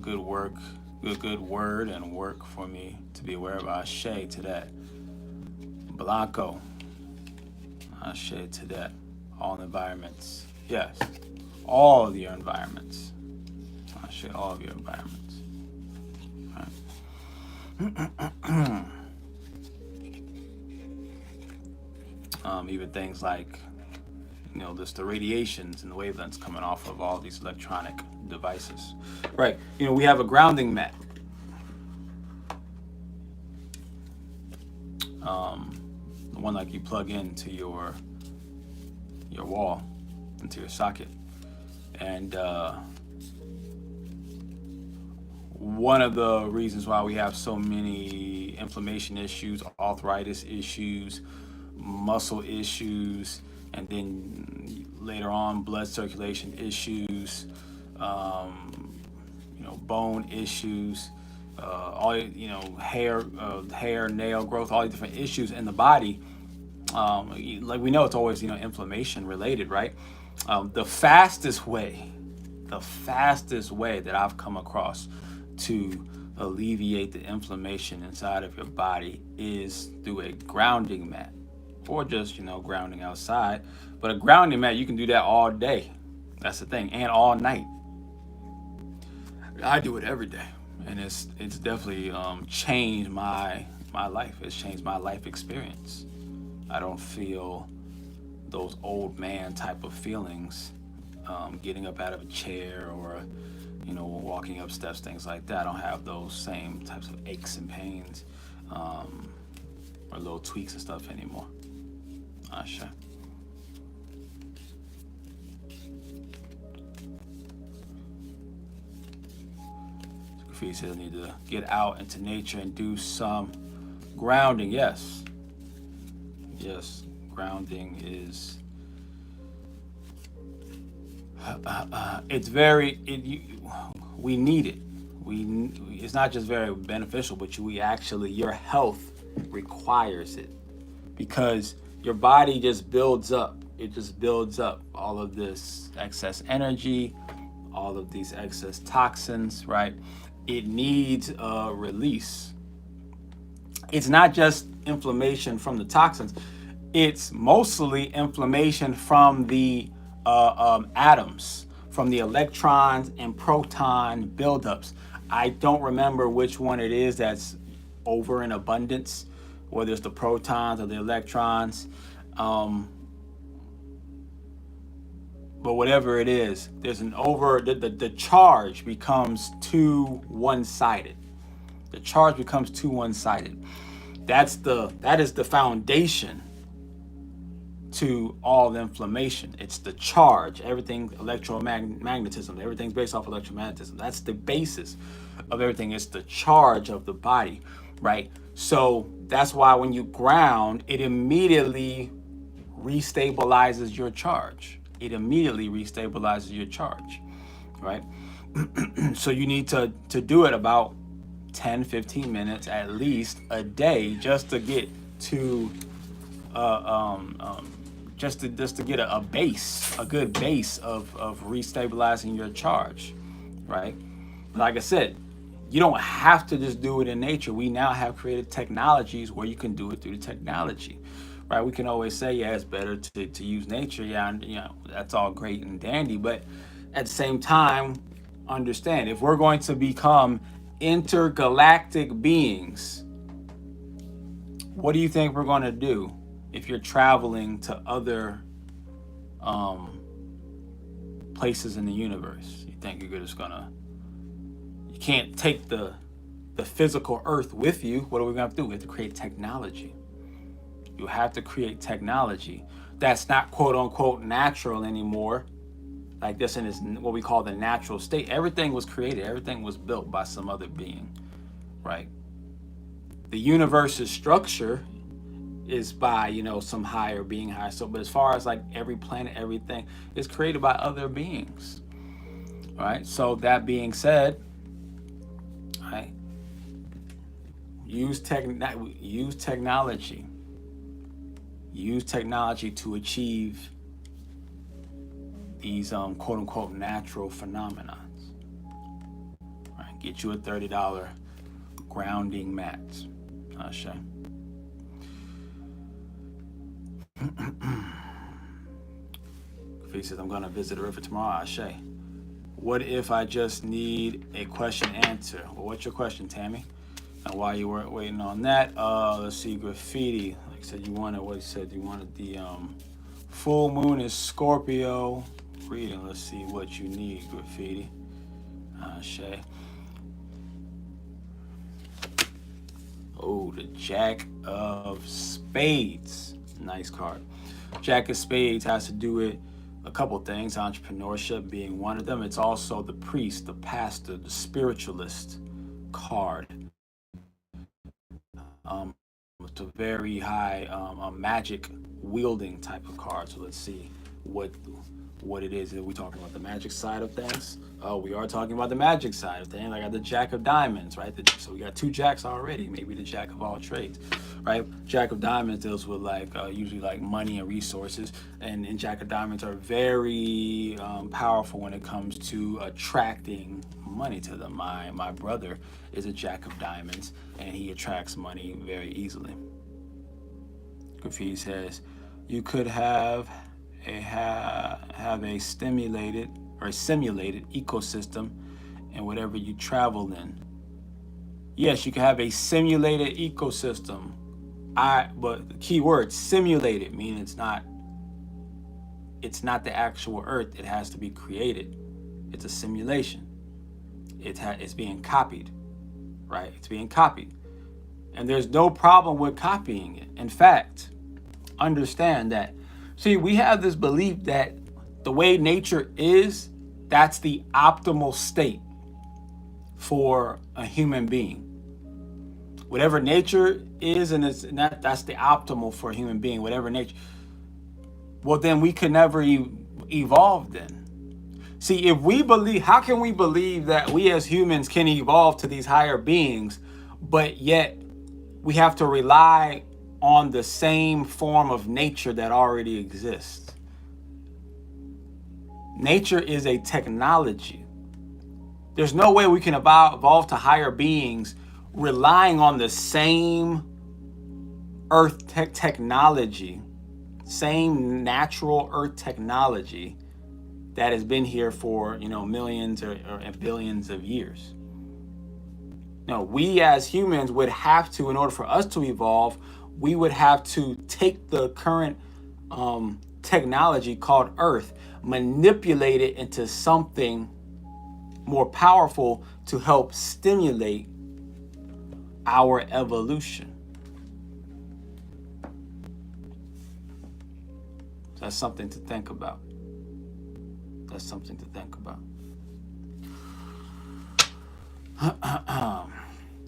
[SPEAKER 2] Good work, good word and work for me to be aware of. Ashe to that. Blanco. Ashe to that. All environments. Yes. All of your environments. Ashe, all of your environments. Right. Even things like, just the radiations and the wavelengths coming off of all these electronic devices. Right. We have a grounding mat. The one like you plug into your wall, into your socket. And one of the reasons why we have so many inflammation issues, arthritis issues, muscle issues, and then later on blood circulation issues, bone issues, all hair, nail growth, all these different issues in the body. Like we know, it's always inflammation related, right? The fastest way that I've come across to alleviate the inflammation inside of your body is through a grounding mat, or just grounding outside. But a grounding mat, you can do that all day. That's the thing, and all night. I do it every day, and it's definitely changed my life. It's changed my life experience. I don't feel those old man type of feelings, getting up out of a chair or walking up steps, things like that. I don't have those same types of aches and pains, or little tweaks and stuff anymore. Ashe. Graffiti says I need to get out into nature and do some grounding. Yes, grounding is we need it. It's not just very beneficial, but your health requires it, because your body just builds up. It just builds up all of this excess energy, all of these excess toxins, right? It needs a release. it's not just inflammation from the toxins. It's mostly inflammation from the atoms, from the electrons and proton buildups. I don't remember which one it is that's over in abundance, whether it's the protons or the electrons. But whatever it is, there's an the charge becomes too one-sided. The charge becomes too one-sided. That is the foundation to all the inflammation. It's the charge. Everything electromagnetism. Everything's based off electromagnetism. That's the basis of everything. It's the charge of the body, right? So that's why when you ground, it immediately restabilizes your charge. It immediately restabilizes your charge, right? So you need to do it about 10-15 minutes at least a day, just to get to just to get a base, a good base of restabilizing your charge, right? Like I said, you don't have to just do it in nature. We now have created technologies where you can do it through the technology, right? We can always say, yeah, it's better to use nature. Yeah, and, you know, that's all great and dandy. But at the same time, understand, if we're going to become intergalactic beings, what do you think we're going to do if you're traveling to other places in the universe? You think you're just gonna, you can't take the physical earth with you. What are we gonna have to do? We have to create technology. You have to create technology that's not quote unquote natural anymore, like this in its what we call the natural state. Everything was created, everything was built by some other being, right? The universe's structure is by, you know, some higher being, higher. So, but as far as like every planet, everything is created by other beings, right? So that being said, right, use technology to achieve these quote unquote natural phenomena. Right, get you a $30 grounding mat. Ashe. He says, I'm going to visit the river tomorrow. Ashe. What if I just need a question answer? Well, what's your question, Tammy? And while you weren't waiting on that, let's see, graffiti. Like I said, you wanted what he said. You wanted the full moon is Scorpio reading. Let's see what you need, graffiti. Ashe. Oh, the Jack of Spades. Nice card. Jack of Spades has to do with a couple things, entrepreneurship being one of them. It's also the priest, the pastor, the spiritualist card. It's a very high magic wielding type of card. So let's see what it is. Are we talking about the magic side of things? Oh, we are talking about the magic side of things. I got the Jack of Diamonds, right? So we got two Jacks already, maybe the Jack of all trades, right? Jack of Diamonds deals with like usually like money and resources, and Jack of Diamonds are very powerful when it comes to attracting money to them. My brother is a Jack of Diamonds, and he attracts money very easily. Graffiti says, you could have a stimulated or simulated ecosystem in whatever you travel in. Yes, you can have a simulated ecosystem. But the key word, simulated, meaning it's not the actual Earth. It has to be created. It's a simulation. It's being copied, right? It's being copied. And there's no problem with copying it. In fact, understand that, see, we have this belief that the way nature is, that's the optimal state for a human being. Whatever nature is, and that's the optimal for a human being, whatever nature. Well, then we could never evolve then. See, if we believe, how can we believe that we as humans can evolve to these higher beings, but yet we have to rely on the same form of nature that already exists? Nature is a technology. There's no way we can evolve to higher beings relying on the same earth technology, same natural earth technology that has been here for, millions or billions of years. Now, we as humans would have to, in order for us to evolve, we would have to take the current technology called earth, manipulate it into something more powerful to help stimulate our evolution. That's something to think about. That's something to think about.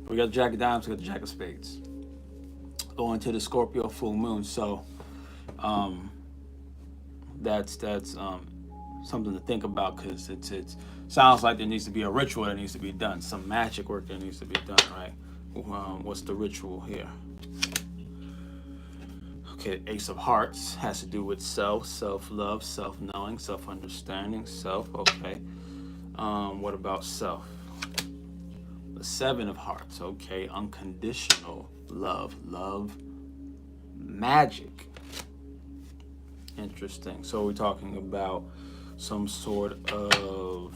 [SPEAKER 2] We got the Jack of Diamonds, we got the Jack of Spades. Going to the Scorpio full moon. So that's something to think about, because it sounds like there needs to be a ritual that needs to be done, some magic work that needs to be done, right? What's the ritual here? Okay, Ace of Hearts has to do with self, self-love, self-knowing, self-understanding, self. Okay. What about self? The Seven of Hearts. Okay, unconditional love, magic. Interesting. So we're talking about some sort of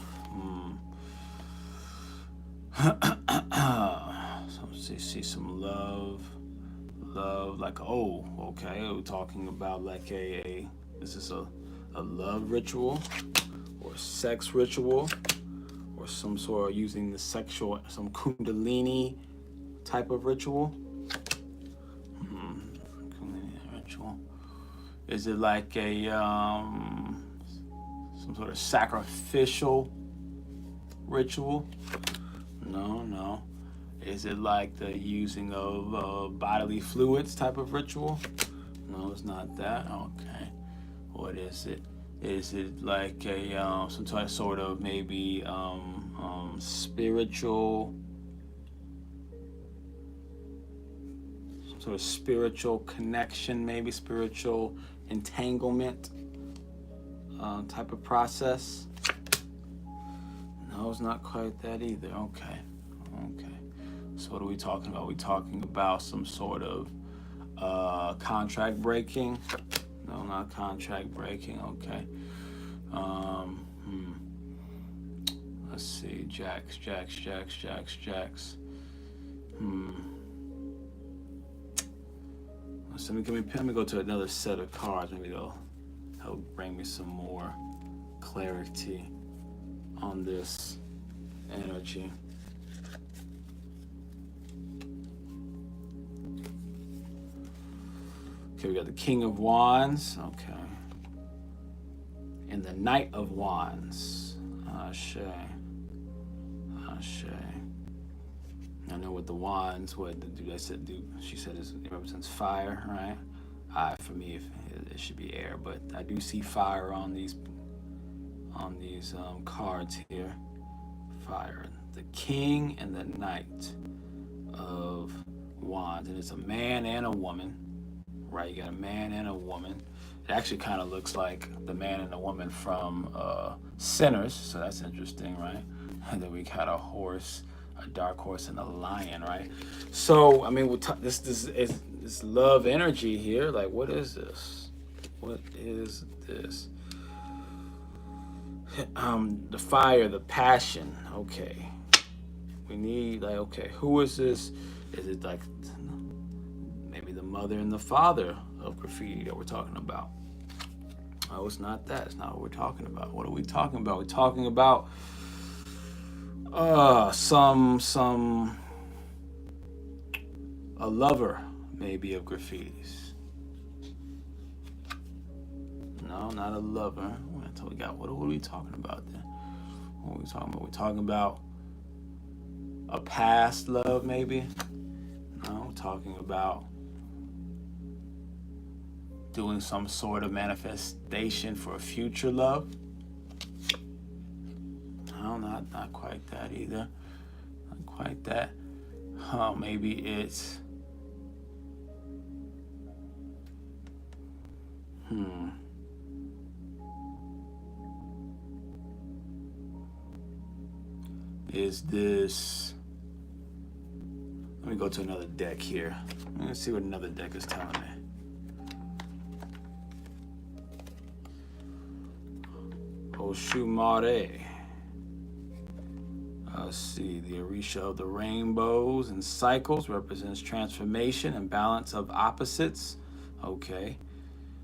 [SPEAKER 2] see some love, like, oh, okay, we're talking about like is this a love ritual or sex ritual, or some sort of using the sexual, some kundalini type of ritual? Kundalini ritual. Is it like a some sort of sacrificial ritual? No. Is it like the using of bodily fluids type of ritual? No, it's not that. Okay. What is it? Is it like a some sort of maybe spiritual, some sort of spiritual connection, maybe spiritual entanglement type of process? No, it's not quite that either. Okay. So what are we talking about? Are we talking about some sort of contract breaking? No, not contract breaking. Okay. Let's see. Jacks. So let me go to another set of cards. Maybe they'll help bring me some more clarity on this energy. Okay, we got the King of Wands. Okay. And the Knight of Wands. Ashe. I know with the wands, what I said, she said it represents fire, right? For me, it should be air, but I do see fire on these cards here. Fire. The King and the Knight of Wands, and it's a man and a woman, right? You got a man and a woman. It actually kind of looks like the man and the woman from Sinners, so that's interesting, right? And then we got a horse, a dark horse, and a lion, right? So, I mean, this love energy here. Like, what is this? What is this? The fire, the passion. Okay, we need, like, okay, who is this? Is it like maybe the mother and the father of graffiti that we're talking about? Oh, it's not that. It's not what we're talking about. What are we talking about? We're talking about a lover maybe of graffitis. No, not a lover. What are we talking about then? What are we talking about? We're talking about a past love maybe. No, we're talking about doing some sort of manifestation for a future love. No, not quite that either. Not quite that. Maybe it's Is this? Let me go to another deck here. Let's see what another deck is telling me. Oshumare. Let's see, the Orisha of the rainbows and cycles represents transformation and balance of opposites. Okay.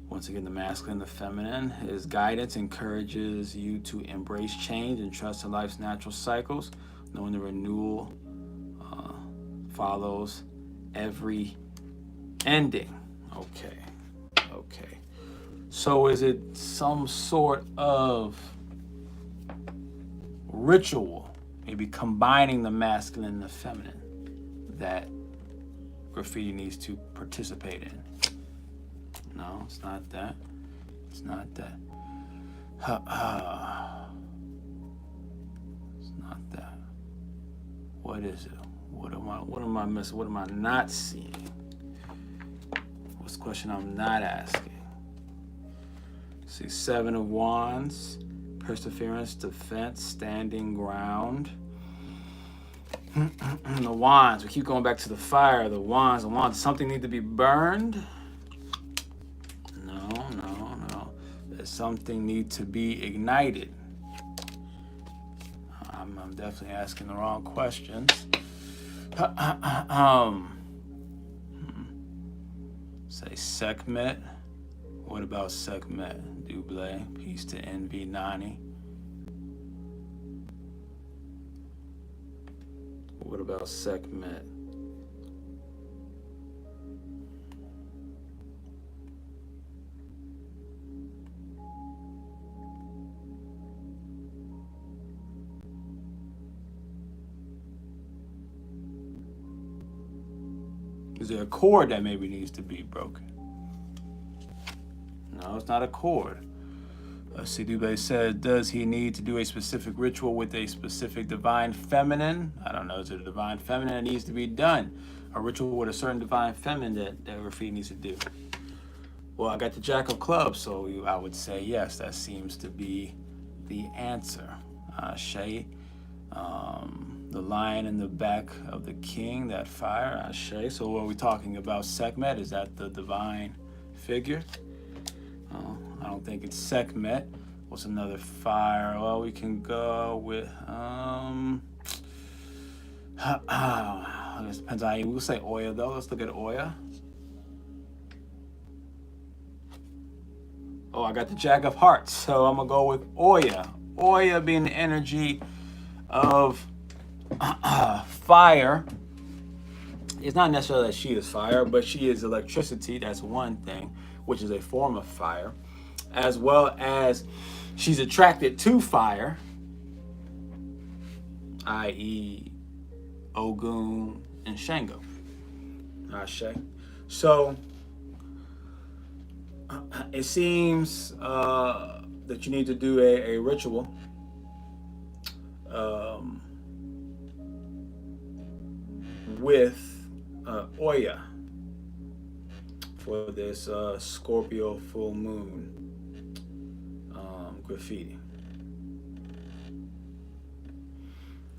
[SPEAKER 2] Once again, the masculine and the feminine. His guidance encourages you to embrace change and trust in life's natural cycles, knowing the renewal follows every ending. Okay. Okay. So is it some sort of ritual, maybe combining the masculine and the feminine, that graffiti needs to participate in? No, it's not that. It's not that. It's not that. What is it? What am I missing? What am I not seeing? What's the question I'm not asking? See, 7 of Wands, perseverance, defense, standing ground. The Wands, we keep going back to the fire, the Wands. Something need to be burned? No. There's something need to be ignited. I'm definitely asking the wrong questions. Say Sekhmet. What about Sekhmet? Dublé. Peace to Envy Nani. What about Sekhmet? Is there a cord that maybe needs to be broken? No, it's not a cord. Sidube said, does he need to do a specific ritual with a specific divine feminine? I don't know. Is it a divine feminine that needs to be done? A ritual with a certain divine feminine that Rafi needs to do? Well, I got the Jack of Clubs, so I would say yes. That seems to be the answer. Shay, the lion in the back of the king, that fire. Shay. So what are we talking about? Sekhmet, is that the divine figure? I don't think it's Sekhmet. What's another fire? Well, we can go with it depends on how we'll say Oya though. Let's look at Oya. Oh, I got the Jack of Hearts, so I'm gonna go with Oya. Oya being the energy of fire. It's not necessarily that she is fire, but she is electricity. That's one thing, which is a form of fire, as well as she's attracted to fire, i.e. Ogun and Shango. Ashe. So it seems that you need to do a ritual with Oya for this Scorpio full moon graffiti.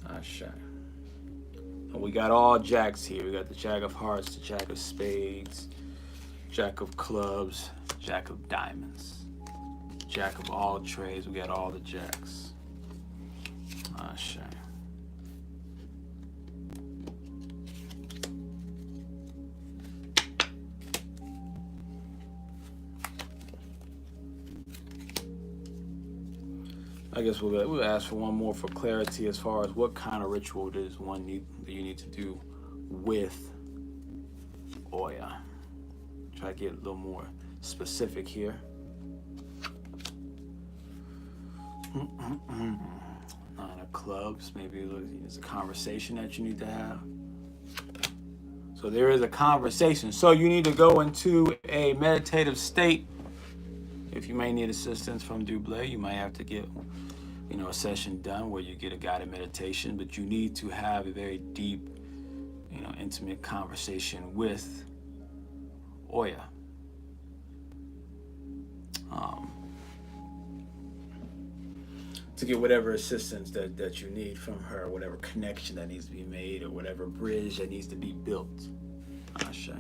[SPEAKER 2] Ashe. And we got all jacks here. We got the Jack of Hearts, the Jack of Spades, Jack of Clubs, Jack of Diamonds, Jack of all trades. We got all the jacks. Ashe. I guess we'll ask for one more for clarity as far as what kind of ritual does you need to do with Oya. Try to get a little more specific here. Nine of Clubs, maybe there's a conversation that you need to have. So there is a conversation. So you need to go into a meditative state. If you may need assistance from Dublé, you might have to get a session done where you get a guided meditation, but you need to have a very deep, intimate conversation with Oya. to get whatever assistance that you need from her, whatever connection that needs to be made, or whatever bridge that needs to be built. Ashe.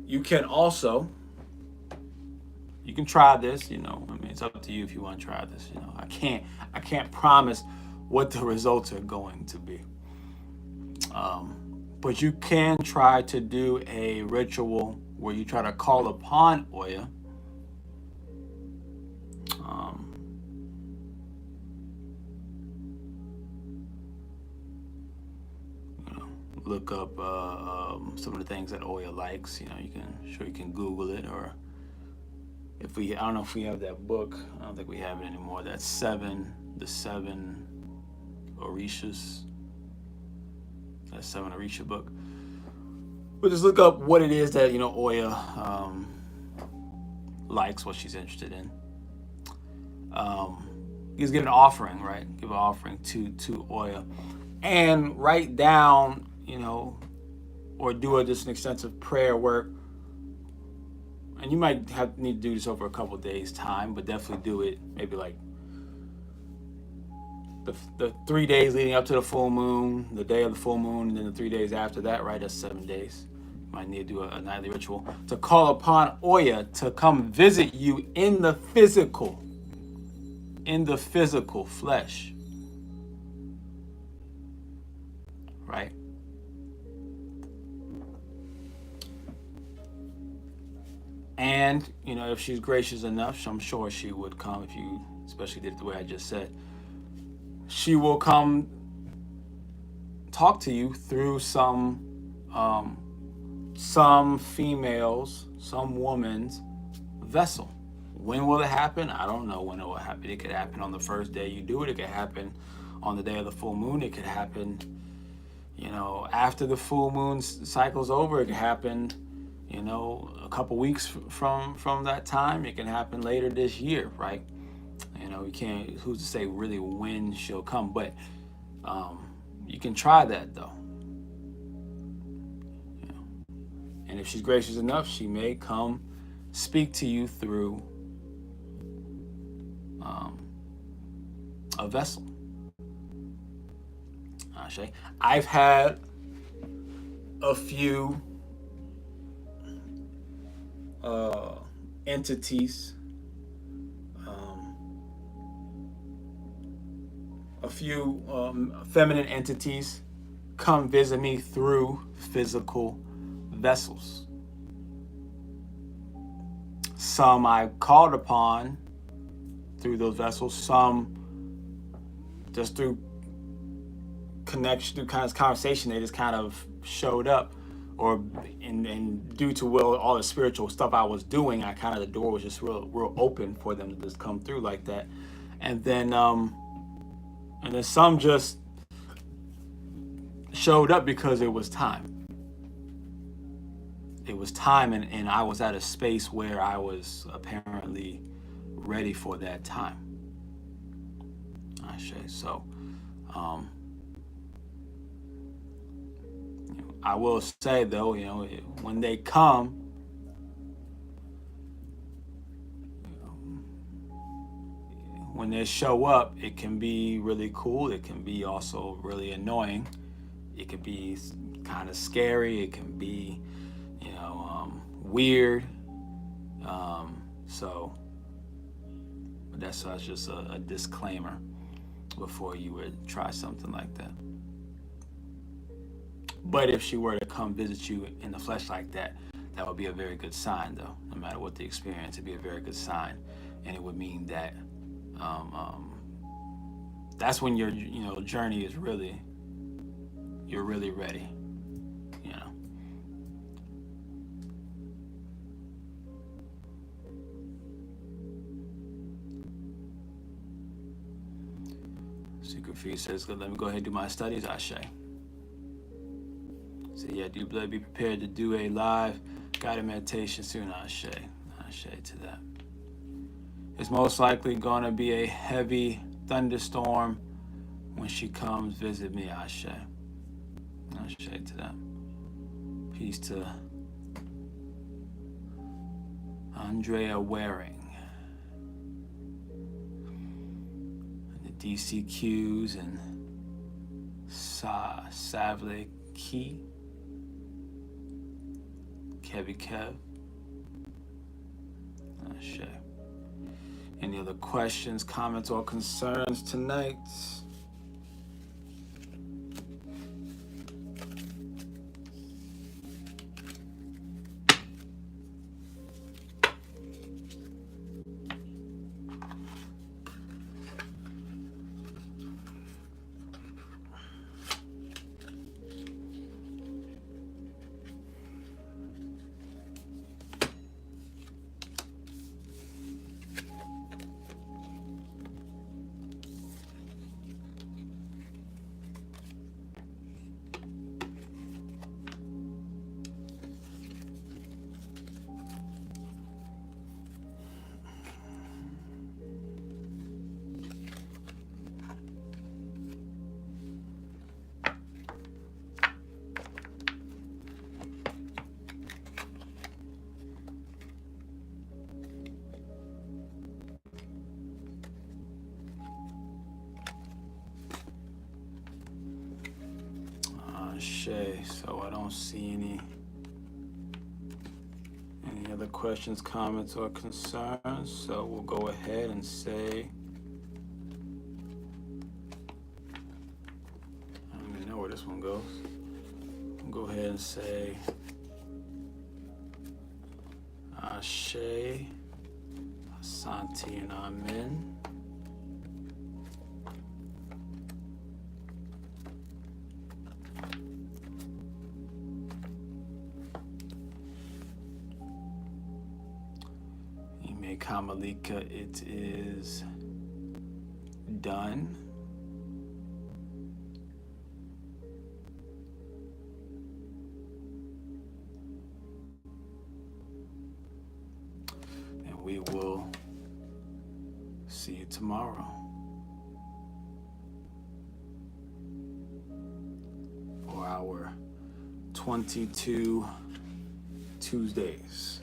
[SPEAKER 2] You can also, you can try this, you know, I mean, it's up to you if you want to try this, you know. I can't promise what the results are going to be. But you can try to do a ritual where you try to call upon Oya. Look up some of the things that Oya likes. You know, you can Google it, or I don't know if we have that book. I don't think we have it anymore. That's the seven Orishas. That 7 Orisha book. But just look up what it is that, you know, Oya likes, what she's interested in. Just give an offering, right? Give an offering to Oya, and write down, you know, or do just an extensive prayer work. And you might need to do this over a couple of days' time, but definitely do it maybe like the 3 days leading up to the full moon, the day of the full moon, and then the 3 days after that, right? That's 7 days. You might need to do a nightly ritual to call upon Oya to come visit you in the physical flesh, right? And, you know, if she's gracious enough, I'm sure she would come, if you especially did it the way I just said. She will come talk to you through some female's, some woman's vessel. When will it happen? I don't know when it will happen. It could happen on the first day you do it. It could happen on the day of the full moon. It could happen, you know, after the full moon cycle's over. It could happen, you know, a couple weeks from that time. It can happen later this year, right? You know, you can't, who's to say really when she'll come, but you can try that though. You know, and if she's gracious enough, she may come speak to you through a vessel. I've had a few entities, a few feminine entities come visit me through physical vessels. Some I called upon through those vessels, some just through connection, through kind of conversation, they just kind of showed up, or and due to all the spiritual stuff I was doing, I kind of, the door was just real open for them to just come through like that. And then some just showed up because it was time. It was time, and I was at a space where I was apparently ready for that time. So, I will say though, you know, when they come, when they show up, it can be really cool. It can be also really annoying. It can be kind of scary. It can be, you know, weird. So that's just a disclaimer before you would try something like that. But if she were to come visit you in the flesh like that, that would be a very good sign, though. No matter what the experience, it'd be a very good sign, and it would mean that that's when your journey is really, you're really ready. You know. Secret Feed says, "Let me go ahead and do my studies." Ashe. So yeah, do be prepared to do a live guided meditation soon. Ashe to that. It's most likely going to be a heavy thunderstorm When she comes, visit me, Ashe. Ashe to them. Peace to Andrea Waring. And the DCQs and Savle Key. Kevy Kev. Ashe. Any other questions, comments, or concerns tonight? So I don't see any other questions, comments, or concerns. So we'll go ahead and say, I don't even know where this one goes. We'll go ahead and say, Ashe, Asante, and Amen. Kamalika, it is done. And we will see you tomorrow for our 22 Tuesdays.